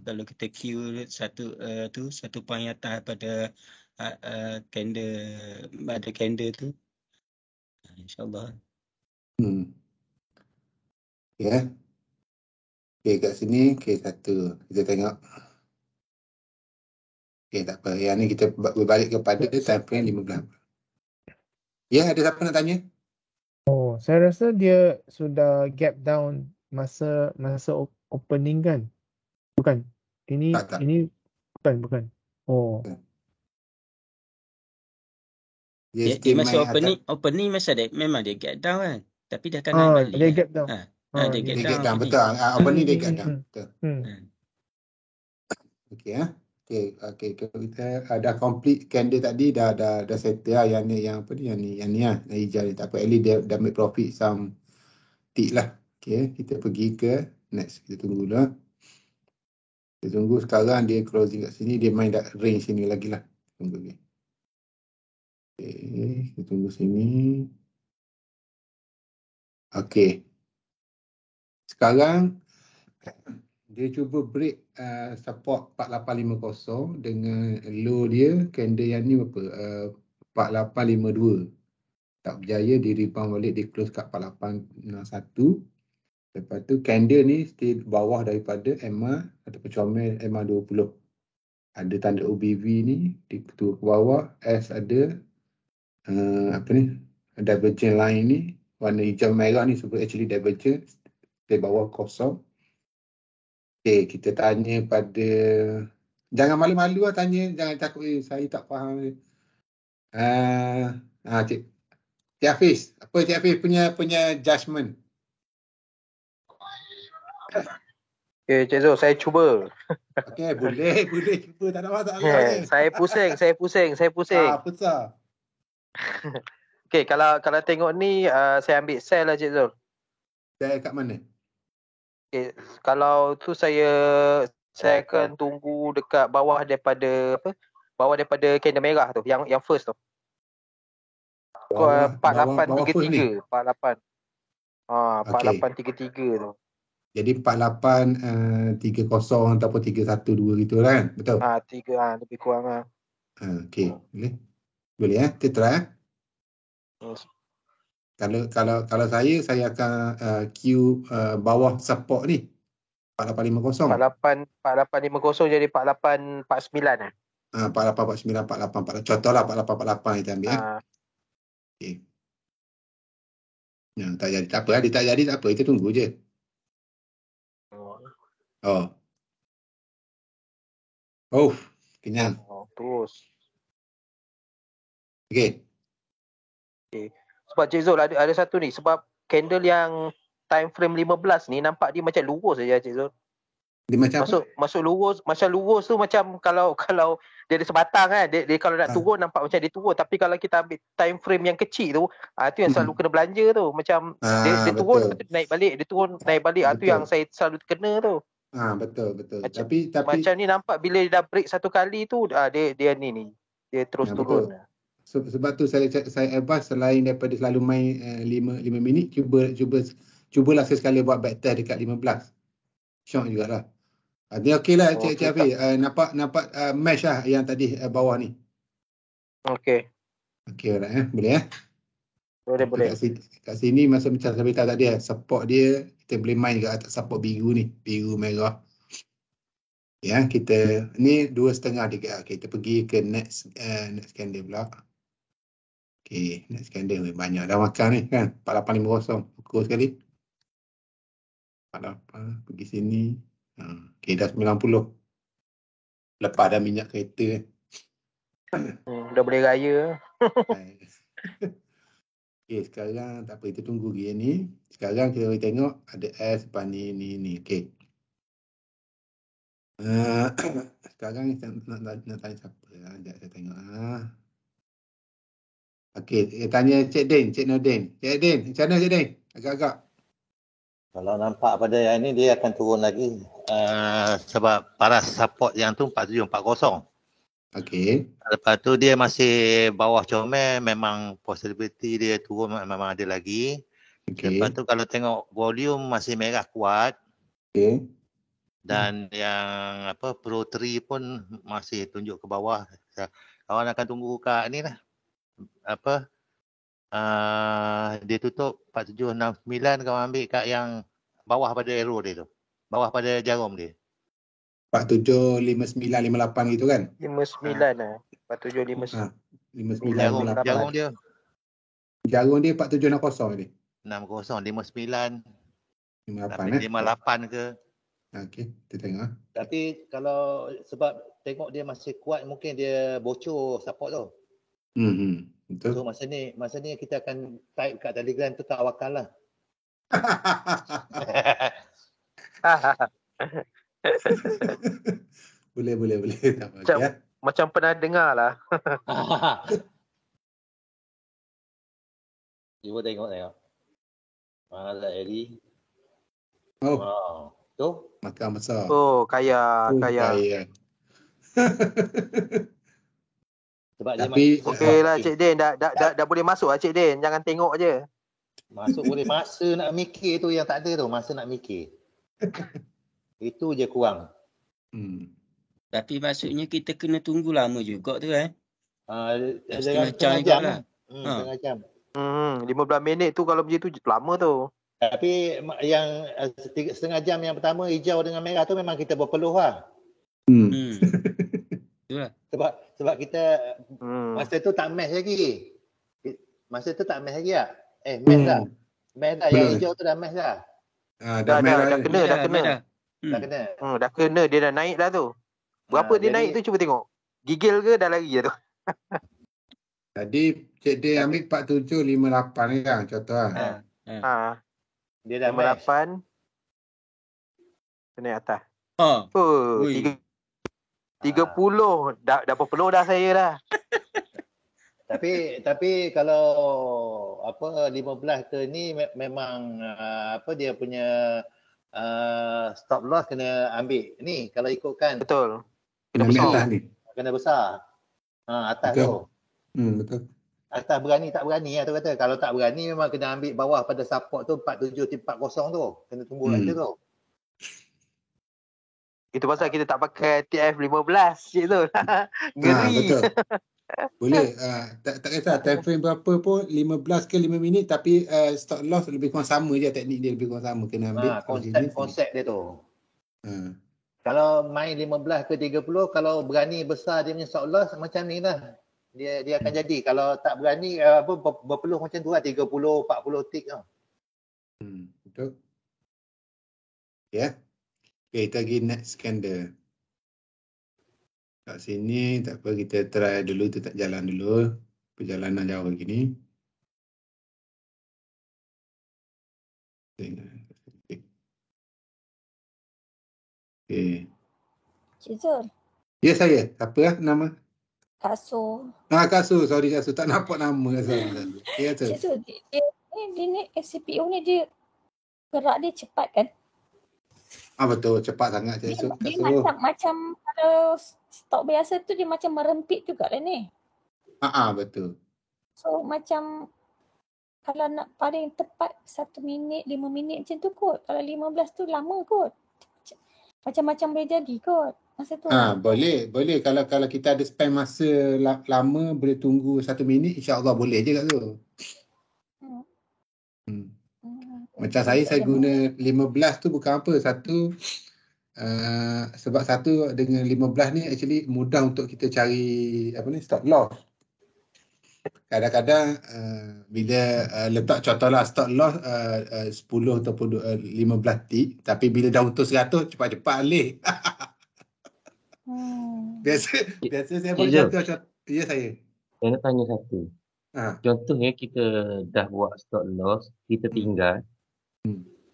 Kalau kita queue satu point atas pada candle tu, InsyaAllah. Ya. Okey, kat sini satu. Kita tengok. Okey, tak apa. Yang ni kita berbalik kepada time frame 15. Ya, ada siapa nak tanya? Saya rasa dia sudah gap down masa opening kan? Bukan. Ini bukan. Dia masa opening masa dia memang dia gap down kan. Tapi dia akan naik balik. Dia gap down. Dia gap down betul. Opening dia gap down. Betul. Okey, kita ada complete candle tadi dah settle lah yang ni lah, yang hijau ni. Tak apa, at least dia dah make profit some tick lah. Okey, kita pergi ke next. Kita tunggu lah. Kita tunggu sekarang dia closing kat sini, dia main kat range sini lagi lah. Tunggu ni. Okey, kita tunggu sini. Okey. Sekarang dia cuba break support 4850 dengan low dia candle yang ni berapa? 4852. Tak berjaya, dia rebound balik, dia close kat 4861. Lepas tu candle ni still bawah daripada MA ataupun comel MA20. Ada tanda OBV ni di ke bawah, S ada divergent line ni warna hijau merah ni sebut actually divergent di bawah kosong. Okay, kita tanya pada, jangan malu-malu lah tanya, jangan takut saya tak faham. Cik Hafiz, apa Cik Hafiz punya judgement? Okay, Cik Zul, saya cuba. Okay, boleh cuba, tak ada masalah. Saya pusing. Pusat. Okay, kalau tengok ni, saya ambil sell lah Cik Zul. Sell kat mana? Okay, kalau tu saya akan tunggu dekat bawah daripada candle merah tu, yang first tu. 4833, 48. Okey. 4833 tu. Jadi 4830 ataupun 312 gitu lah kan? Betul? 3 lebih kurang lah. Okey, boleh. Boleh kita try. Kalau saya akan queue bawah support ni 4850. 4850 jadi 4849 eh. 4849 contohlah 4848 kita ambil okey. Ya, tak jadi tak apa, dia tak jadi tak apa, kita tunggu je. Kenyang. Terus. Okey. Sebab Cik Zul ada satu ni, sebab candle yang time frame 15 ni nampak dia macam lurus saja Cik Zul. Dia macam masuk lurus, macam lurus tu macam kalau dia ada sebatang kan, dia kalau nak turun nampak macam dia turun, tapi kalau kita ambil time frame yang kecil tu, tu yang selalu kena belanja tu, macam dia turun lepas tu naik balik, dia turun naik balik, tu yang saya selalu kena tu. Betul. Tapi macam ni nampak bila dia dah break satu kali tu, dia ni dia terus turun. Sebab tu saya advise selain daripada selalu main 5 minit, cubalah sekali buat back test dekat 15. Syok jugalah. Dia okey lah Cik Hafiz. Nampak mesh lah yang tadi bawah ni. Okey alright boleh Boleh. Kat sini masa macam saya beritahu tadi support dia kita boleh main kat atas support biru ni, biru merah. Ya, kita ni 2.5 dekat. Kita pergi ke next candle pula. Okey, next candle banyak dah makan ni kan. 4850 pukul sekali. 48 pergi sini. Okey, dah 90. Lepas dah minyak kereta. Dah boleh raya. Okey, sekarang tak apa, kita tunggu dia ni. Sekarang kita boleh tengok ada S depan ni. Okey. Sekarang nak tanya siapa? Sekejap saya tengok. Okey, tanya Cik Din, Cik Nordin. Cik Din, macam mana Cik Din? Agak-agak. Kalau nampak pada yang ini dia akan turun lagi sebab paras support yang tu 4740. Okey. Lepas tu dia masih bawah comel, memang possibility dia turun memang ada lagi. Okay. Lepas tu kalau tengok volume masih merah kuat. Okey. Dan yang Pro 3 pun masih tunjuk ke bawah. Kawan akan tunggu kat ni lah. Dia tutup 4769, kawan ambil kat yang bawah pada arrow dia tu. Bawah pada jarum dia. 475958 gitu kan? 59 lah. 4759. 5958. Jarum dia. Jarum dia 4760 ni. 60, 59. 58 58 ke. Okey, kita tengok. Tapi kalau sebab tengok dia masih kuat, mungkin dia bocor support tu. Betul. So masa ni kita akan type kat Telegram tu tawakal lah. boleh. Tak apa, ya. Macam pernah dengar lah. Cuba tengok. Mana dah Eri? Tu? Makan besar. Kaya. Sebab tapi okey lah Cik Din, dah boleh masuk lah Cik Din, jangan tengok je. Masuk boleh, masa nak mikir tu yang tak ada tu, masa nak mikir. Itu je kurang. Tapi maksudnya kita kena tunggu lama juga tu setengah jam lah. Setengah jam. 15 minit tu kalau macam tu lama tu. Tapi yang setengah jam yang pertama hijau dengan merah tu memang kita berpeluh lah. Sebab kita masa tu tak match lagi. Match tak? Match dah. Match dah. Yang hijau tu dah match dah. Dah kena. Dah kena, dia dah naik dah tu. Berapa dia naik tu cuba tengok. Gigil ke dah lari je tu. Tadi Cik Din ambil 4758 kan contoh lah. Dia dah 58. Naik atas. 30 dah berpeluh dah saya dah. Tapi kalau 15 ke ni memang dia punya stop loss kena ambil. Ni kalau ikutkan. Betul. Kena besar ni. Kena besar. Atas betul. tu. Betul. atas berani tak berani lah tu kata. Kalau tak berani memang kena ambil bawah pada support tu 47.40 tu. Kena tunggu kat situ tu. Itu pasal kita tak pakai TF15 cik tu. Ngeri. Betul. Boleh. Tak kisah time frame berapa pun, 15 ke 5 minit, tapi stop loss lebih kurang sama je, teknik dia lebih kurang sama. Kena ambil konsep dia tu. Kalau main 15 ke 30, kalau berani besar dia punya stop loss macam ni lah. Dia akan jadi. Kalau tak berani berpeluh macam tu lah, 30, 40 tick tau. Betul. Ya. Okay, kita pergi next candle. Kat sini tak apa, kita try dulu, tetap jalan dulu. Perjalanan jauh begini. Okay. Cik Zul. Ya, saya. Apa lah nama? Kak Su. Kak Su. Sorry Kak Su. Tak nampak nama. Ya, Cik Zul, dia ni CPU ni dia gerak dia cepat kan? Betul. Cepat sangat Cik Su. Dia macam kalau stok biasa tu dia macam merempit juga lah ni. Betul. So macam kalau nak paling tepat 1 minit, 5 minit macam tu kot. Kalau 15 tu lama kot. Macam-macam boleh jadi kot masa tu. Boleh. Kalau kita ada spend masa lama, boleh tunggu 1 minit, insya-Allah boleh je kat tu. Macam saya guna 15 tu bukan apa. Satu, sebab satu dengan 15 ni actually mudah untuk kita cari stop loss. Kadang-kadang bila letak contohlah stop loss 10 ataupun 15 tick, tapi bila dah untung 100 cepat-cepat alih. Biasa saya boleh contoh. Ya, saya nak tanya satu. Contohnya kita dah buat stop loss, kita tinggal.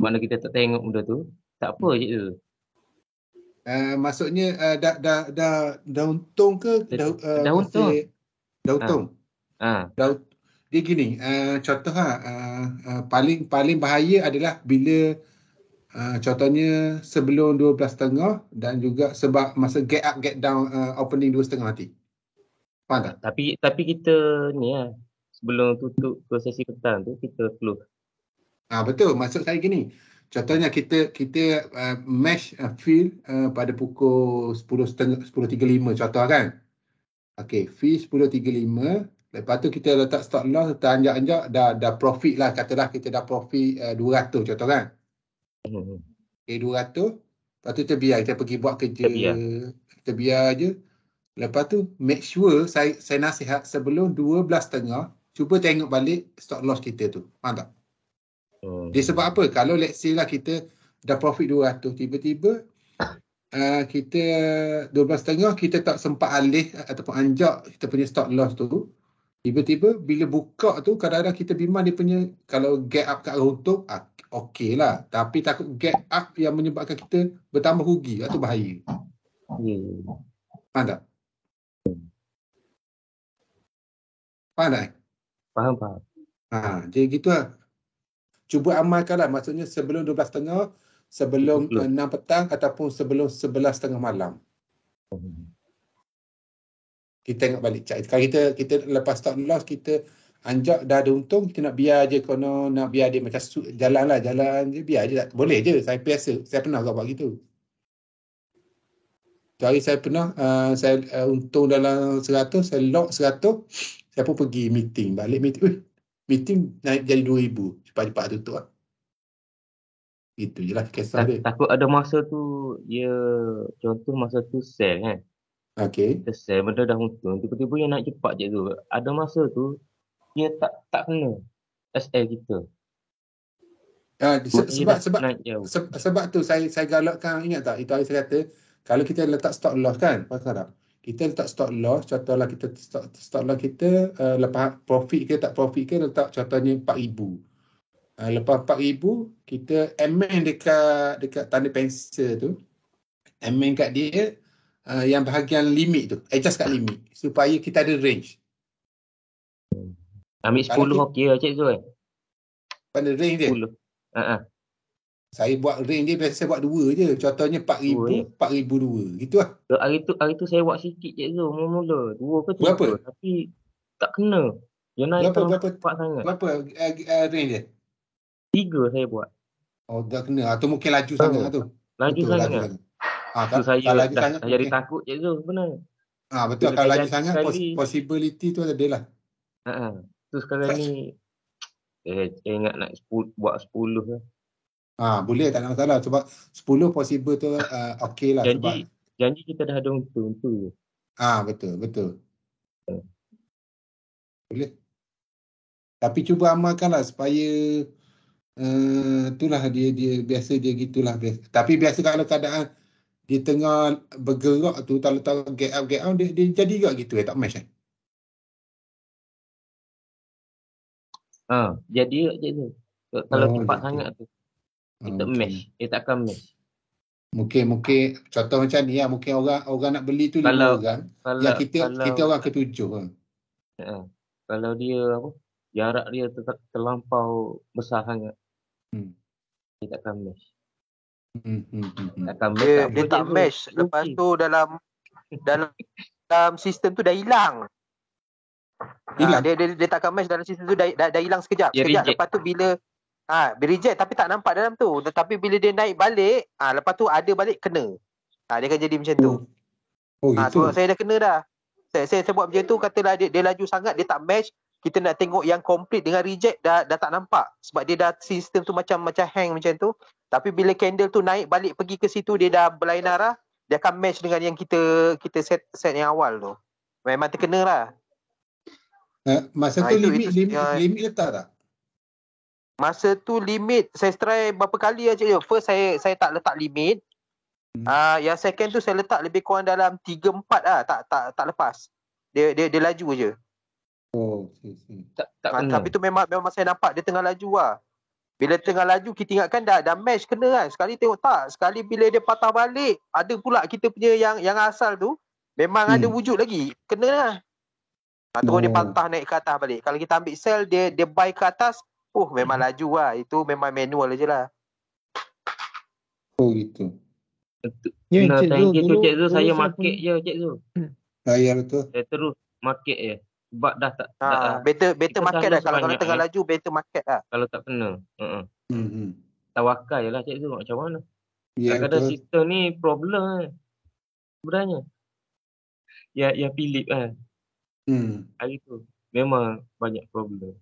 Mana kita tak tengok benda tu, tak apa je tu. Maksudnya dah untung ke? Dah untung. Dah untung. Dia gini, contoh paling bahaya adalah bila contohnya sebelum 12.30 dan juga sebab masa get up get down opening 2.30 nanti. Faham tak? Tapi kita ni sebelum tutup ke sesi petang tu kita close. Betul, maksud saya gini. Contohnya kita match fill pada pukul 10.35 contoh kan. Okey, fill 10.35. Lepas tu kita letak stop loss, anjak-anjak dah profit lah, katalah kita dah profit 200 contoh kan. Okay, 200. Lepas tu kita biar, kita pergi buat kerja. Kita biar je. Lepas tu make sure saya nasihat sebelum 12.30 cuba tengok balik stop loss kita tu. Faham tak? Dia sebab apa? Kalau let's say lah kita dah profit 200, tiba-tiba kita 12.30 kita tak sempat alih ataupun anjak kita punya stop loss tu. Tiba-tiba bila buka tu kadang-kadang kita bimbang dia punya, kalau gap up kat runtuh okey lah, tapi takut gap up yang menyebabkan kita bertambah rugi, itu bahaya. Faham tak? Faham tak? Faham. Jadi gitu lah. Cuba amalkanlah, maksudnya sebelum 12.30, sebelum 6 petang ataupun sebelum 11.30 malam. Kita tengok balik. Kalau kita lepas stop loss, kita anjak dah ada untung, kita nak biar je, kono nak biar dia macam jalan je, biar je. Boleh je, saya pernah buat gitu. Hari saya pernah, saya untung dalam 100, saya lock 100, saya pun pergi meeting, balik meeting naik jadi 2,000, cepat-cepat tutup lah. Itu je lah kisah dia. Takut ada masa tu, dia contoh masa tu sell kan. Okay. Kita sell, benda dah untung, tiba-tiba yang nak cepat je tu. Ada masa tu, dia tak kena SL kita. Sebab tu saya galakkan, ingat tak? Itu hari saya kata, kalau kita letak stop loss kan, pasal tak? Kita letak stop loss, contohlah kita stop loss kita, lepas profit ke tak profit ke, letak contohnya 4,000. Lepas 4,000, kita amend dekat tanda pensel tu, amend kat dia, yang bahagian limit tu, adjust kat limit supaya kita ada range. Ambil 10 okey lah Cik Zul. Pada range dia? 10. Saya buat range dia, biasa saya buat 2 je. Contohnya 4,000, 4,002. Gitu lah. Hari tu saya buat sikit Cik Zul, mula-mula. 2 ke 3. Berapa? Tapi tak kena. Dia naik Berapa cepat sangat. Berapa range dia? 3 saya buat. Oh, dah kena. Atau mungkin laju sangat lah tu. Laju Betul, sangat. laju sangat. Tu saya kalau laju dah sangat, jadi mungkin. takut je tu benar. Betul. Bila Kalau dah laju jadi sangat, sekali, possibility tu ada lah. Tu sekarang ni ingat nak buat 10 lah. Boleh, tak ada masalah. Sebab 10 possible tu okey lah. Janji kita dah ada untung tu. Betul. Boleh. Tapi cuba amalkanlah supaya itulah dia biasa dia gitulah. Tapi biasa kalau keadaan dia tengah bergerak tu, kalau tahu get up dia jadi juga gitu tak match kan? Jadi je tu. Kalau cepat sangat tu. Kita match. Dia takkan match. Mungkin contoh macam ni lah, mungkin orang nak beli tu 5 orang. Kita orang ke-7. Kalau dia jarak dia terlampau besar sangat. Dia takkan match. Dia tak match. Lepas tu dalam sistem tu dah hilang. Dia takkan match dalam sistem tu dah hilang sekejap. Lepas tu bila reject tapi tak nampak dalam tu. Tetapi bila dia naik balik, lepas tu ada balik kena. Dia akan jadi macam tu. Sebab saya dah kena dah. Saya buat macam tu, katalah dia laju sangat, dia tak match. Kita nak tengok yang complete dengan reject dah tak nampak. Sebab dia dah sistem tu macam hang macam tu. Tapi bila candle tu naik balik pergi ke situ, dia dah berlain arah, dia akan match dengan yang kita set yang awal tu. Memang terkena lah. Masa tu limit letak tak? Masa tu limit saya try berapa kali aja. First saya tak letak limit. Yang second tu saya letak lebih kurang dalam 3-4 lah, tak lepas. Dia laju je. Tapi tu memang saya nampak dia tengah laju lah. Bila tengah laju kita ingatkan dah match kena kan. Sekali tengok tak. Sekali bila dia patah balik, ada pula kita punya yang asal tu memang ada wujud lagi. Kena lah. Terus dia patah naik ke atas balik. Kalau kita ambil sell, dia buy ke atas, memang laju lah. Itu memang manual je lah. Gitu. Thank you Cik Zul. Saya market je Cik Zul. Ya betul. Saya terus market je. Sebab dah tak better market dah. Kalau tengah laju, better market lah. Kalau tak kena. Tawakal je lah Cik Zul. Macam mana? Kadang-kadang sistem ni problem sebenarnya. Ya Philip kan. Hari tu memang banyak problem.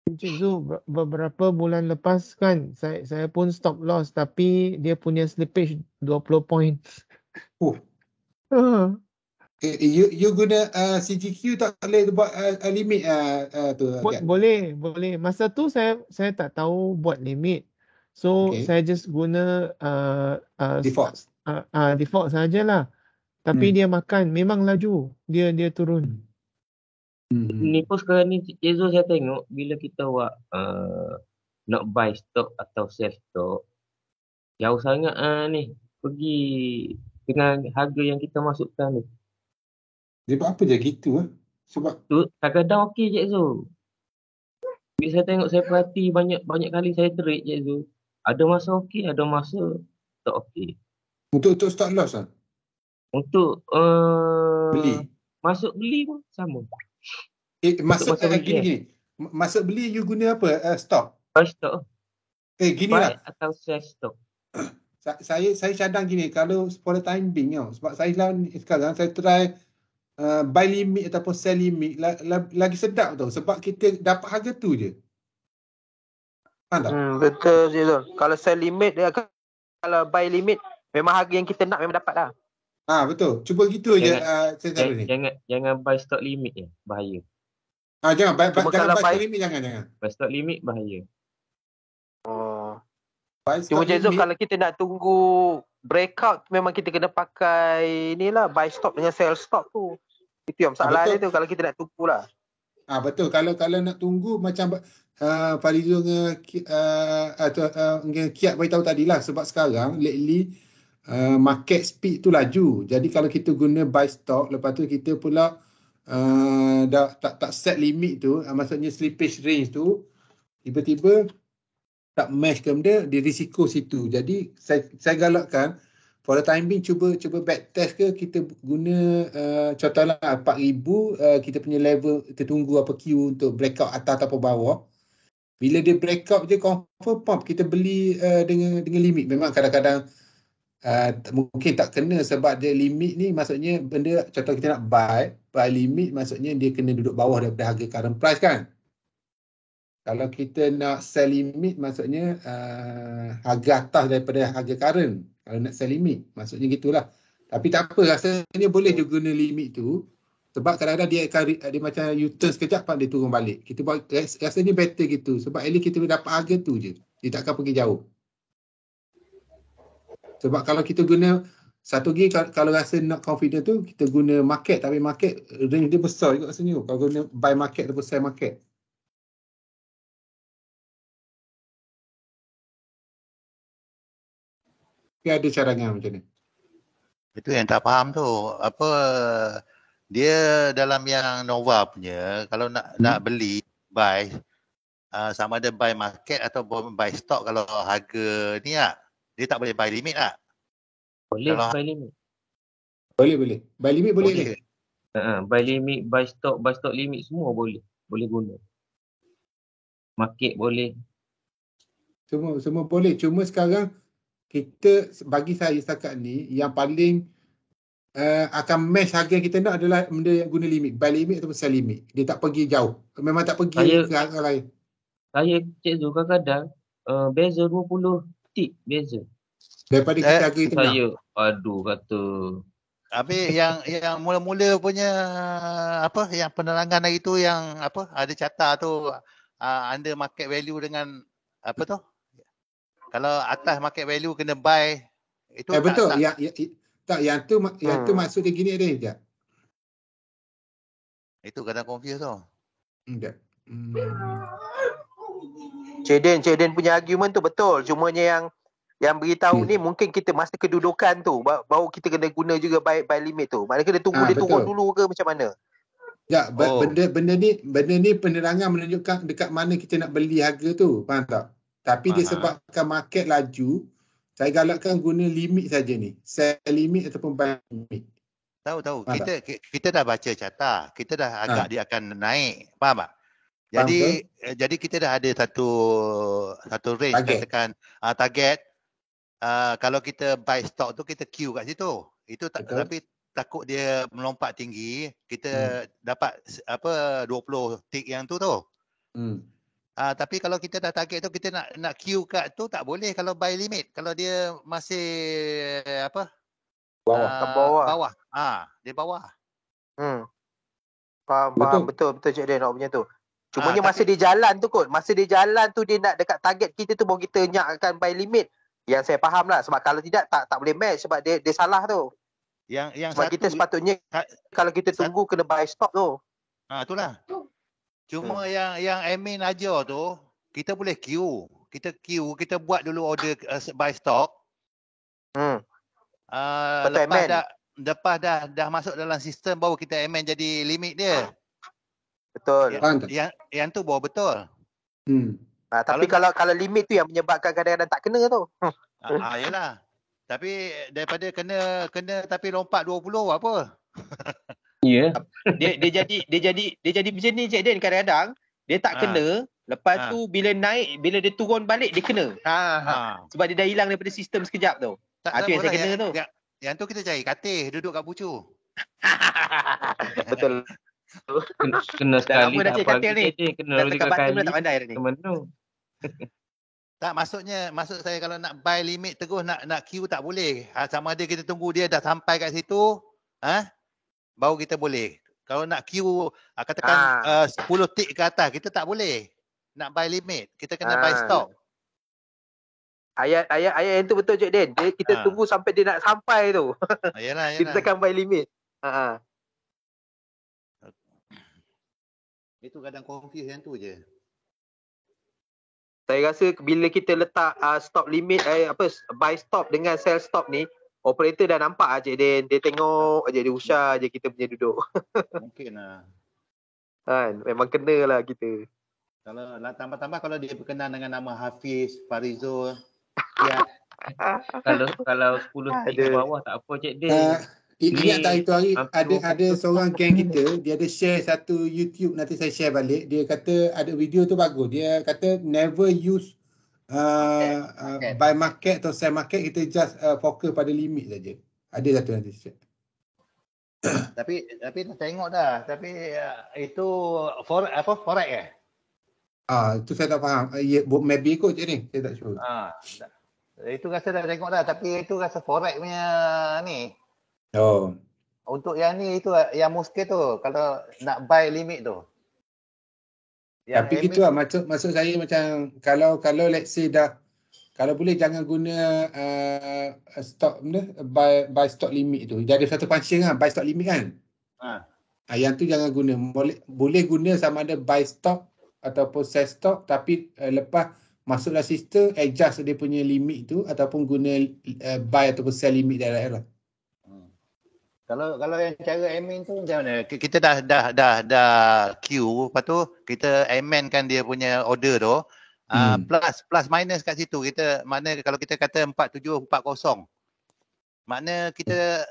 Cik Zul, beberapa bulan lepas kan saya pun stop loss tapi dia punya slippage 20 point. You guna CGQ tak boleh buat limit tu? Boleh. Masa tu saya tak tahu buat limit. So saya just guna default. Default sajalah. Tapi dia makan, memang laju. Dia turun. Ni pun sekarang ni Cik Zul saya tengok bila kita buat nak buy stock atau sell stock, jauh sangat ni pergi dengan harga yang kita masukkan ni. Dia buat apa je gitu Sebab tu kadang-kadang okey Cik Zul. Bila saya tengok, saya perhati banyak kali saya trade Cik Zul. Ada masa okey, ada masa tak okey. Untuk stop loss lah? Untuk beli? Masuk beli pun sama. Gini. Masuk beli you guna apa? Stock? Buy stock. Gini lah. Atau sell stock. Saya cadang gini, kalau for the time being sebab saya sekarang saya try buy limit ataupun sell limit lagi sedap tau, sebab kita dapat harga tu je. Betul je tu. Kalau sell limit, kalau buy limit memang harga yang kita nak memang dapat lah. Betul. Cuba gitu je. Jangan buy stock limit je, bahaya. Jangan buy stock limit, jangan. Buy stock limit bahaya. Cuma Cik Zul, kalau kita nak tunggu breakout, memang kita kena pakai inilah, buy stop dengan sell stop tu. Itu yang masalah dia tu, kalau kita nak tunggu lah. Betul. Kalau nak tunggu macam Farizo dengan Kiat beritahu tadi lah, sebab sekarang lately market speed tu laju. Jadi kalau kita guna buy stock, lepas tu kita pula dah tak set limit tu, maksudnya slippage range tu, tiba-tiba tak match ke benda, dia risiko situ. Jadi saya galakkan for the time being cuba back test ke, kita guna contohlah 4,000 kita punya level, kita tunggu apa queue untuk breakout atas atau bawah. Bila dia breakout je confirm pop kita beli dengan limit. Memang kadang-kadang mungkin tak kena sebab dia limit ni maksudnya benda, contoh kita nak buy limit maksudnya dia kena duduk bawah daripada harga current price kan. Kalau kita nak sell limit maksudnya harga atas daripada harga current. Kalau nak sell limit maksudnya gitulah. Tapi tak apa, rasanya boleh juga guna limit tu. Sebab kadang-kadang dia macam U-turn sekejap dia turun balik. Kita buat rasanya better gitu. Sebab at least kita dapat harga tu je. Dia takkan pergi jauh. Sebab kalau kita guna satu lagi, kalau rasa nak confident tu kita guna market, tapi market range dia besar juga rasanya. Kalau guna buy market ataupun sell market. Dia ada cadangan macam ni. Itu yang tak faham tu. Apa dia dalam yang Nova punya, kalau nak beli buy sama ada buy market atau buy stock, kalau harga ni dia tak boleh buy limit tak? Boleh kalau buy limit. Boleh. Buy limit boleh ni. Buy limit, buy stock limit semua boleh guna. Market boleh. Semua boleh. Cuma sekarang kita, bagi saya setakat ni, yang paling akan match harga yang kita nak adalah benda yang guna limit. Buy limit ataupun sell limit. Dia tak pergi jauh. Memang tak pergi ke harga lain. Saya Cik Zul kadang-kadang beza 20 tip beza. Daripada kita harga tengah. Saya, aduh kata. Habis yang mula-mula punya yang penerangan hari tu yang ada carta tu under market value dengan apa tu? Kalau atas market value kena buy itu betul. Yang tu maksud dia gini dia. Itu kadang confuse tu. Enggak. Cik Den punya argument tu betul. Cumanya yang beritahu ni mungkin kita masa kedudukan tu baru kita kena guna juga buy limit tu. Maknanya kena tunggu dia turun dulu ke macam mana? Ya, benda ni penerangan menunjukkan dekat mana kita nak beli harga tu. Faham tak? Tapi disebabkan market laju, saya galakkan guna limit saja ni. Sell limit ataupun buy limit. Tahu. Kita dah baca carta. Kita dah agak dia akan naik. Faham tak? Jadi kita dah ada satu range katakan target. Kalau kita buy stock tu kita queue kat situ. Itu tapi takut dia melompat tinggi, kita dapat 20 tick yang tu. Tapi kalau kita dah target tu, kita nak queue kat tu tak boleh kalau buy limit. Kalau dia masih bawah. Dia bawah. Faham betul Cik Den nak punya tu. Cumanya masa dia jalan tu kot. Masa dia jalan tu dia nak dekat target kita tu baru kita nyakkan buy limit. Yang saya faham lah. Sebab kalau tidak tak boleh match sebab dia salah tu. Yang sebab kita sepatutnya kalau kita tunggu kena buy stop tu. Itulah. Cuma yang admin ajar tu, kita boleh queue. Kita buat dulu order buy stock. Lepas dah masuk dalam sistem baru kita amend jadi limit dia. Betul. Yang tu baru betul. Tapi kalau limit tu yang menyebabkan kadang-kadang tak kena tu. Yalah. Tapi daripada kena tapi lompat 20 apa? Ya. Dia jadi macam ni Cik Den, kadang-kadang dia tak kena, lepas tu bila naik, bila dia turun balik dia kena. Sebab dia dah hilang daripada sistem sekejap tu. Tu yang saya kena tu. Yang tu kita cari katil duduk kat pucu. Betul. Kena sekali dah cari katil ni. Kena dekat batu pula tak pandai dah ni. Tak, maksud saya kalau nak buy limit terus nak queue tak boleh. Sama ada kita tunggu dia dah sampai kat situ, baru kita boleh. Kalau nak queue katakan 10 tick ke atas, kita tak boleh. Nak buy limit, kita kena buy stock. Ayat yang tu betul Cik Den. Kita tunggu sampai dia nak sampai tu. Yalah. Kita tekan buy limit. Itu kadang confuse yang tu je. Saya rasa bila kita letak stop limit buy stop dengan sell stop ni, operator dah nampak Cik Den. Dia tengok aje, dia usah aje kita punya duduk. Mungkin lah. Memang kenalah kita. Kalau tambah-tambah kalau dia berkenan dengan nama Hafiz, Farizul, Kalau 10 stick ke bawah tak apa Cik Din. Ingat tak itu hari ada seorang geng kita, dia ada share satu YouTube, nanti saya share balik. Dia kata ada video tu bagus. Dia kata never use buy market atau sell market, kita just fokus pada limit saja. Ada satu nanti share. Tapi dah tengok dah. Tapi itu forex Itu saya tak faham. Maybe kot je ni. Saya tak sure. Itu rasa dah tengok dah. Tapi itu rasa forex punya ni. Untuk yang ni itu yang muskil tu. Kalau nak buy limit tu. Tapi gitu lah. Maksud saya macam kalau let's say dah, kalau boleh jangan guna stock buy stock limit tu. Dia ada satu function kan, buy stock limit kan. Yang tu jangan guna. Boleh guna sama ada buy stock ataupun sell stock, tapi lepas masuk dalam sistem adjust dia punya limit tu ataupun guna buy ataupun sell limit direct lah. Kalau yang cara admin tu macam mana? Kita dah queue, lepas tu kita amendkan dia punya order tu. Plus minus kat situ. Kita mana kalau kita kata 4740, makna kita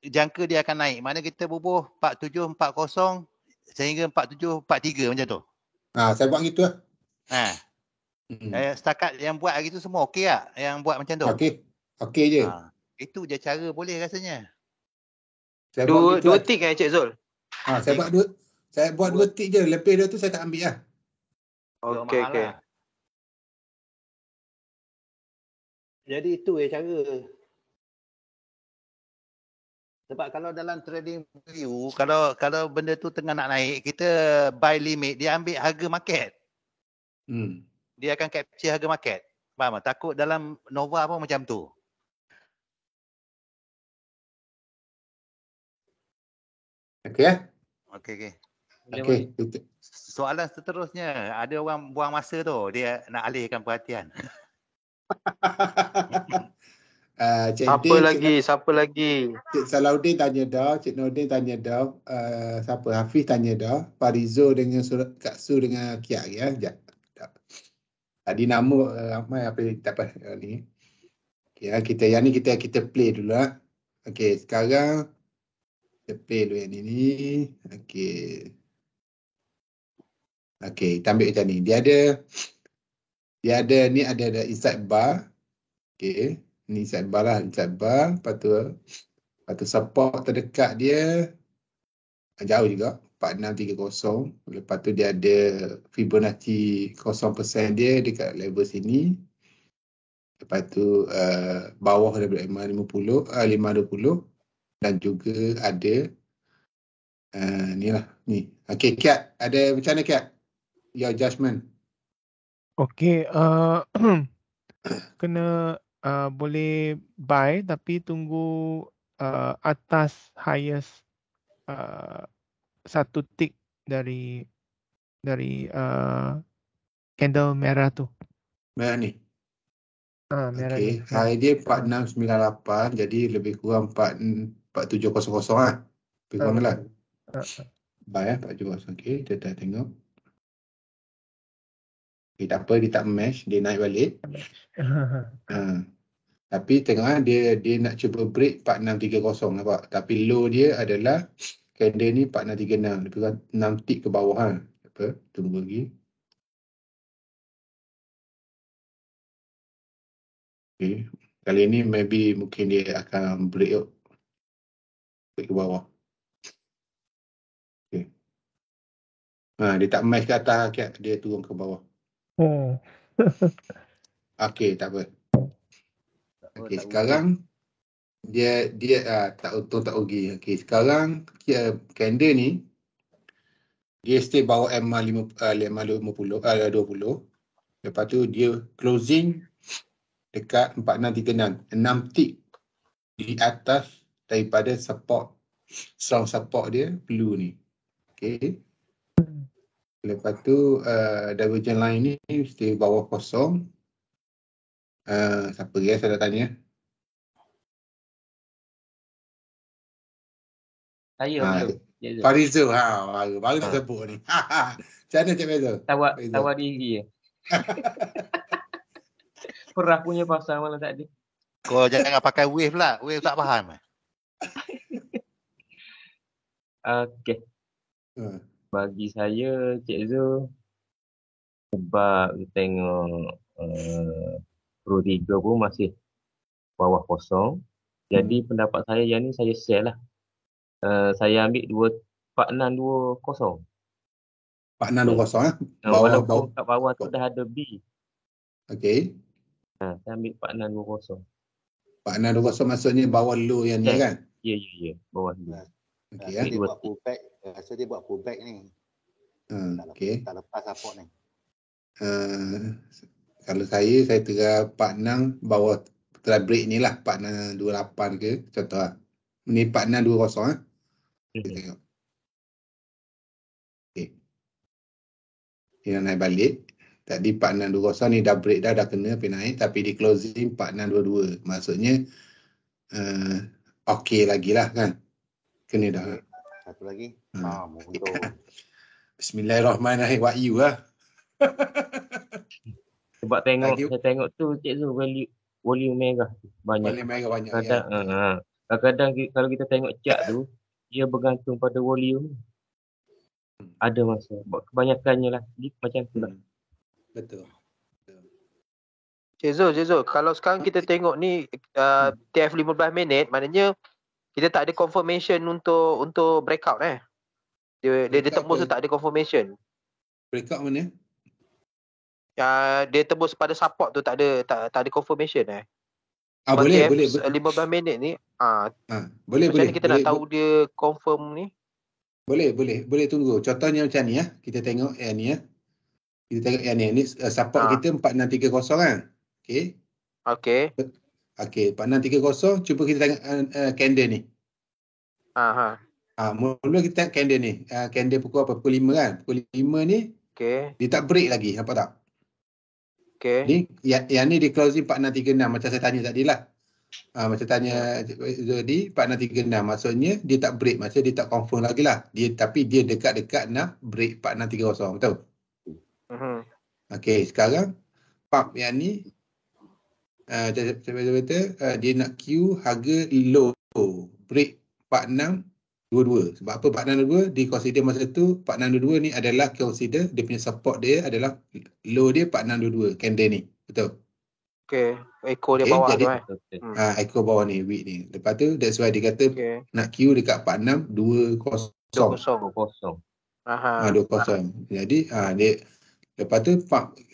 jangka dia akan naik. Mana kita bubuh 4740 sehingga 4743 macam tu. Saya buat gitu lah. Setakat yang buat hari tu semua okey tak? Yang buat macam tu? Okey je. Itu je cara boleh rasanya. Dua tik Cik Zul? Saya buat 2 tik je. Lebih dia tu saya tak ambil lah. Okey. Jadi itu cara. Sebab kalau dalam trading view, kalau benda tu tengah nak naik, kita buy limit, dia ambil harga market. Dia akan capture harga market. Faham tak? Takut dalam Nova pun macam tu. Okey. Soalan seterusnya, ada orang buang masa tu, dia nak alihkan perhatian. Siapa lagi? Cik Salahuddin tanya dah, Cik Nordin tanya dah, siapa? Hafiz tanya dah, Farizo dengan Kak Su dengan Kiak ya. Tadi nama ramai apa tak apa ni. Okey, yang ni kita play dulu lah. Okey, sekarang kita play dulu yang ini. Okey, kita ambil macam ni. Dia ada ni ada inside bar. Okey, ni inside bar lah, inside bar. Lepas tu support terdekat dia jauh juga, 4630. Lepas tu dia ada Fibonacci 0% dia dekat level sini. Lepas tu bawah daripada MA50, 520 dan juga ada ni. Okey, Kiat, ada macam mana Kiat? Your judgement. Okey, kena boleh buy tapi tunggu atas highest satu tick dari candle merah tu. Merah ni. Merah ni. High dia 4698, jadi lebih kurang 4700 lah. Lebih kurang lah. Buy 4700. Okey, kita dah tengok. Tak apa, dia tak match, dia naik balik. Tapi tengok dia nak cuba break 4630 nampak. Tapi low dia adalah candle ni 4636, lebih kurang 6 tick ke bawah Apa? Tunggu lagi. Okay. Kali ni maybe mungkin dia akan break ke bawah. Okay. Dia tak match ke atas, dia turun ke bawah. Okey, tak apa. Okey, sekarang dia tak untung tak rugi. Okey, sekarang candle ni dia stay bawah MA50 20. Lepas tu dia closing dekat 4636, 6 tick di atas daripada support, strong support dia blue ni. Okey. Lepas tu divergent line ni stay bawah kosong. Siapa guys saya dah tanya? Saya. Farizo. Baru nak sebut ni. Macam mana Cik Farizo? Tawar diri. Perah punya pasal malam tadi. Kau jangan pakai wave lah. Wave tak faham. Okey. Bagi saya, Cik Zul, sebab kita tengok Pro 3 pun masih bawah kosong. Jadi pendapat saya yang ni saya share lah. Saya ambil 4620. 4620 walaupun kat bawah tu dah ada B. Okey. Saya ambil 4620. 4620 maksudnya bawah low yang ni kan? Ya. Bawah low. Okey Dia buat pullback. Rasa dia buat pullback ni. Okey. Tak lepas support ni. Kalau saya tengah 46 bawah setelah break ni lah 4628 ke contoh lah. Ni 4620 kita tengok. Okey. Dia naik balik. Tadi 4620 ni dah break dah kena pergi naik tapi di closing 4622. Maksudnya okey lagi lah kan. Kena dah. Satu lagi. Untuk Bismillahirrahmanirrahim. What you lah. Sebab saya tengok tu Cik Zul volume merah banyak. Volume merah banyak. Kadang-kadang kalau kita tengok chart tu dia bergantung pada volume. Ada masa. Kebanyakannya lah macam tu lah. Betul. Cik Zul, kalau sekarang kita tengok ni TF 15 minit, maknanya kita tak ada confirmation untuk breakout Dia tembus tu tak ada confirmation. Breakout mana? Dia tembus pada support tu tak ada confirmation boleh 15 minit ni boleh kita nak tahu dia confirm ni. Boleh tunggu. Contohnya macam ni kita tengok yang ni Kita tengok yang ni support kita 4630 kan. Okey, 4630 cuba kita tengok candle ni. Mula kita tengok candle ni. Candle pukul apa? Pukul 5 kan. Pukul 5 ni dia tak break lagi, nampak tak? Ni yang ni di closing 4636 macam saya tanya tadi lah. Macam tanya Zodi 4636 maksudnya dia tak break, maksudnya dia tak confirm lagi lah. Tapi dia dekat-dekat nak break 4630, betul? Okey, sekarang pump yang ni dia nak Q harga low break 4622. Sebab apa 4622 di consider masa tu 4622 ni adalah consider dia punya support dia adalah low dia 4622 candle ni, betul? Okey, echo dia bawah jadi, tu echo bawah ni weak ni. Lepas tu that's why dia kata nak Q dekat 4620. 20. 20. Jadi dia lepas tu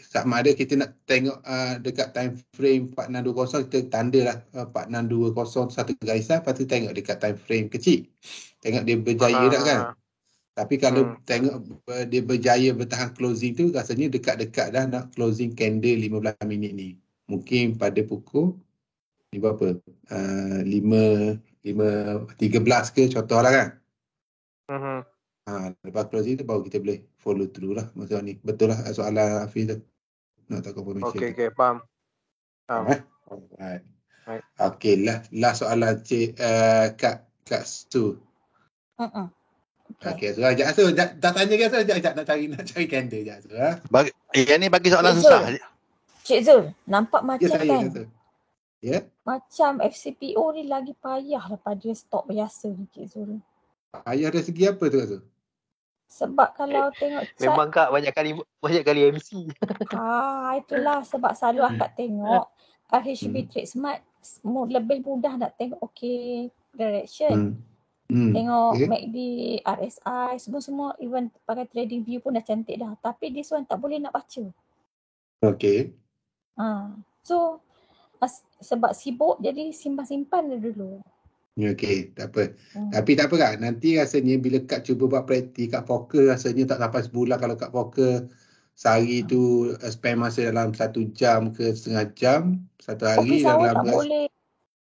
sama ada kita nak tengok dekat time frame 4620 kita tandalah 4620 satu garisan, lepas tu tengok dekat time frame kecil. Tengok dia berjaya tak kan. Tapi kalau tengok dia berjaya bertahan closing tu rasanya dekat-dekat dah nak closing candle 15 minit ni. Mungkin pada pukul ni berapa? 5:13 ke contohlah kan. Lepas closing tu baru kita boleh follow through lah masa ni. Betul lah soalan Hafiz tu. Nak tahu confirmation. Okey, faham. Alright. Okey, last soalan Cik Kak Su. Okey, so ajak Su tak tanya ke Su, ajak nak cari candle je Su. Yang ni bagi soalan susah. Cik Zul, nampak macam kan? Ya. Macam FCPO ni lagi payah daripada stok biasa ni Cik Zul. Payah dari segi apa tu Su? Sebab kalau tengok chart memang Kak banyak kali MC. Itulah sebab selalu akak tengok RHB Trade Smart lebih mudah nak tengok direction. Tengok MACD, RSI, semua even pakai trading view pun dah cantik dah. Tapi this one tak boleh nak baca. Okey. So sebab sibuk jadi simpan-simpan dulu. Okey, tak apa. Tapi tak apa Kak, nanti rasanya bila Kak cuba buat praktik kat poker rasanya tak sampai sebulan. Kalau kat poker sehari tu spend masa dalam 1 jam ke setengah jam satu hari. Office hour tak boleh.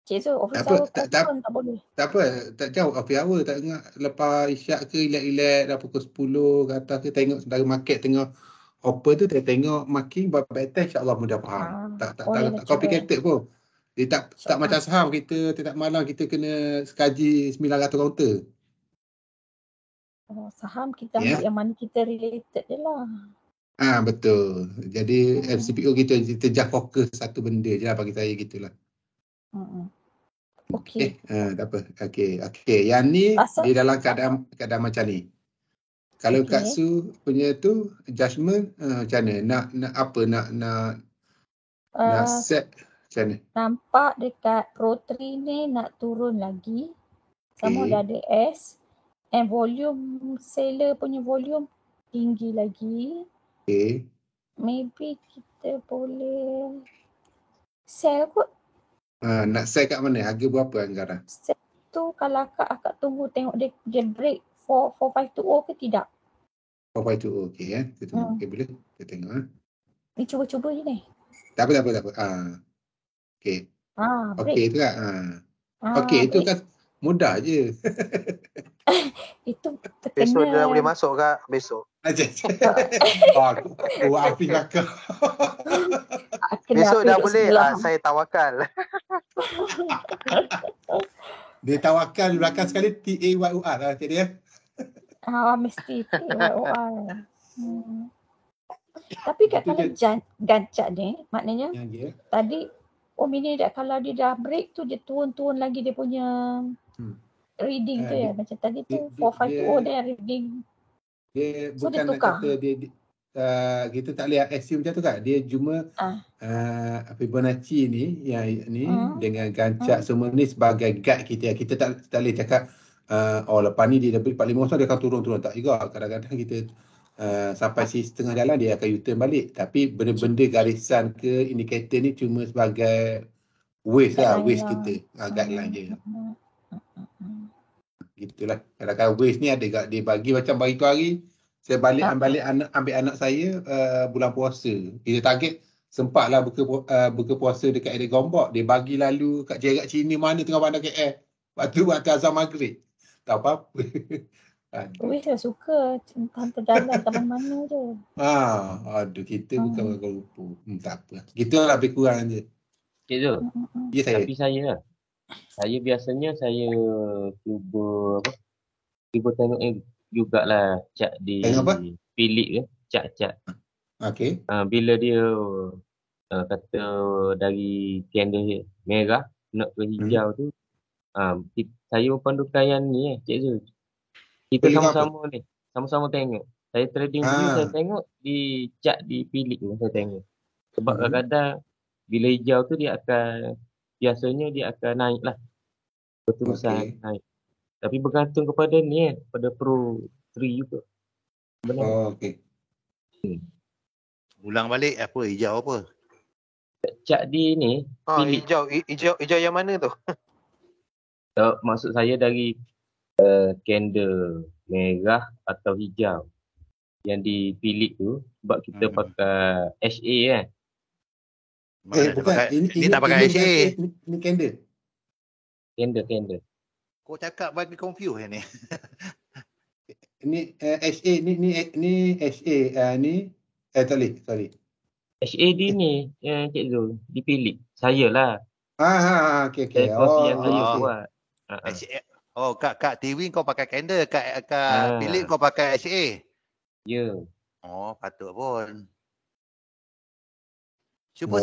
Cik Zul, office hour tak boleh. Tak apa, tak jauh office hour. Tak dengar lepas isyak ke relax-relax dah pukul 10 ke atas ke tengok saudara market tengah open tu tengok marking buat better insya-Allah mudah faham. Tak complicated pun. Dia tak macam saham kita tiap malam kita kena sekaji 900 counter. Saham kita ambil yang mana kita related je lah. Betul. Jadi FCPO kita just fokus satu benda je lah bagi saya gitulah. Okey. Tak apa. Okey. Yang ni dia dalam keadaan macam ni. Kalau Kak Su punya tu judgement macam mana? Nak apa? Nak set macam mana? Nampak dekat Pro 3 ni nak turun lagi. Sama dah ada S. And volume, seller punya volume tinggi lagi. Maybe kita boleh sell kot. Nak sell kat mana? Harga berapa sekarang? Sell tu kalau akak tunggu tengok dia break 4520 ke tidak. 4520, okey Kita tunggu. Okey, boleh. Kita tengok Ni cuba-cuba je ni. Tak apa. Okey. Okey tu Kak. Okey, itu kan mudah je. Itu terkena. Besok dia dah boleh masuk Kak, besok. Api Kakak. Besok dah boleh, saya tawakal. Dia tawakal belakang sekali TAYOR lah macam dia. Mesti TAYOR. Tapi kat kalau gancak ni, maknanya tadi mini dia kalau dia dah break tu dia turun lagi dia punya reading tu ya. Macam tadi tu 4520 dia reading. Dia bukan nak kata dia kita tak boleh assume macam tu Kak. Dia cuma Fibonacci ni yang ni dengan gancak semua ni sebagai guide kita. Kita tak boleh cakap lepas ni dia dah break 45 dia akan turun. Tak juga. Kadang-kadang kita sampai setengah jalan dia akan U-turn balik. Tapi benda-benda garisan ke indikator ni cuma sebagai waste kita. Guideline je. Gitulah. Kadang-kadang waste ni ada dia bagi macam bagi tu hari saya ambil anak saya bulan puasa. Kita target sempatlah buka puasa dekat area Gombak. Dia bagi lalu kat Jerat Cina mana tengah bandar KL. Waktu azan maghrib. Tak apa-apa. Saya suka hantar jalan ke mana je. Aduh, kita bukan orang lupa. Tak apa. Gitulah lebih kurang je. Cik Zul. Ya saya. Tapi saya biasanya saya cuba tengok jugalah cat di Philip ke, cat. Okey. Bila dia kata dari candle merah nak ke hijau tu, saya pandukan yang ni Cik Zul. Kita sama-sama tengok. Saya trading dulu, saya tengok di cat di Philip tu saya tengok. Sebab kadang-kadang bila hijau tu biasanya dia akan naik lah. Berterusan naik. Tapi bergantung kepada ni pada Pro 3 juga. Okey. Ulang balik apa hijau apa? Cat di ni. Hijau yang mana tu? Maksud saya dari candle merah atau hijau yang dipilih tu sebab kita pakai HA kan. Bukan. Ini tak pakai HA. Ini candle. Candle. Kau cakap bagi confuse ni. Ini HA ni HA ni sorry. HA di ni Cik Zul dipilih. Saya lah. Okey. Yang saya buat. Kat TV kau pakai candle, kat bilik kau pakai HA. Ya. Patut pun. Cuba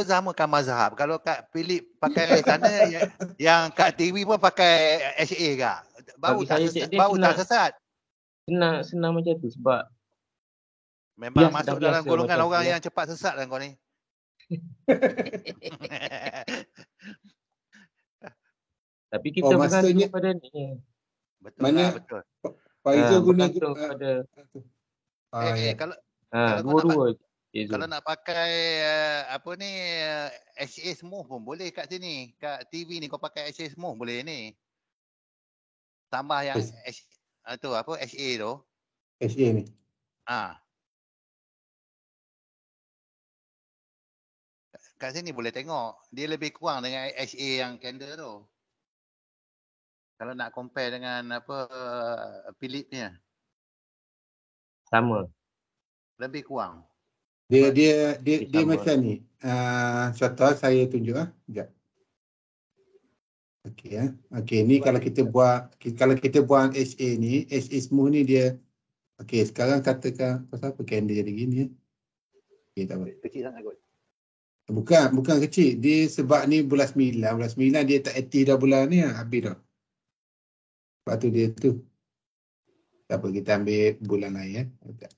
samakan mazhab. Kalau kat Philip pakai sana yang kat TV pun pakai HA kak. Baru tak sesat. Senang macam tu sebab memang masuk dalam golongan orang yang cepat sesat lah kau ni. Tapi kita bergantung pada ni. Betul. Pak Izzul guna pada dua-dua. Kalau nak pakai HA semua pun boleh kat sini. Kat TV ni kau pakai HA semua boleh ni. Tambah yang HA tu. HA ni. Kat sini boleh tengok. Dia lebih kurang dengan HA yang candle tu. Kalau nak compare dengan Philip ni. Sama. Lebih kurang. Dia macam ni. Contoh saya tunjuk sekejap. Okey ni kalau kita buat HA ni, HA semua ni dia sekarang katakan pasal apa candle jadi gini Okey tak apa. Kecil sangat kot. Bukan kecil. Dia sebab ni bulan 9. Bulan 9 dia tak aktif dah bulan ni. Habis dah. Sebab tu dia tu. Tak apa, kita ambil bulan lain. Okay.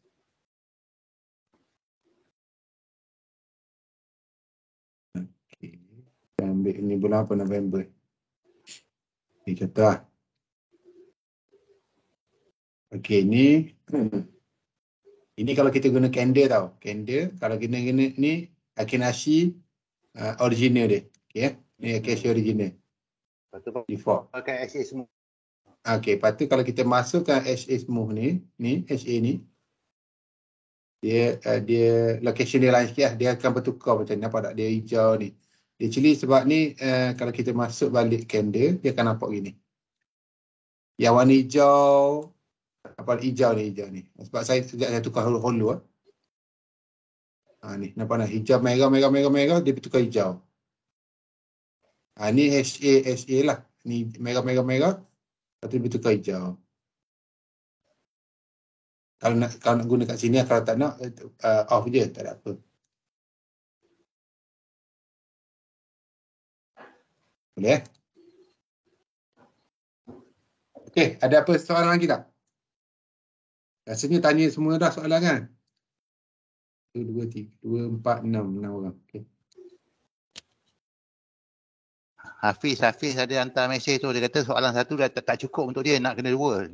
Kita ambil ni bulan apa? November. Ni contoh lah. Okay, ni. Ini kalau kita guna candle tau. Candle, kalau guna ni, Akinashi original dia. Okay, ni Akinashi original. Default. Pakai HA semua. Okay, lepas tu kalau kita masukkan HA semua ni HA ni, dia location dia lain sikit lah. Dia akan bertukar macam ni. Nampak tak? Dia hijau ni. Actually sebab ni kalau kita masuk balik candle, dia akan nampak gini. Yang warna hijau, apa hijau ni. Sebab saya tukar holu lah. Ni nampak nak hijau merah, dia tukar hijau. Ni HA lah. Ni merah. Lepas tu dia tukar hijau. Kalau nak guna kat sini, kalau tak nak off je, tak ada apa. Boleh? Okey, ada apa soalan lagi tak? Rasanya tanya semua dah soalan kan? 1, 2, 3, 4, 6 orang. Okay. Hafiz ada hantar mesej tu, dia kata soalan satu dah tak cukup untuk dia, nak kena dua.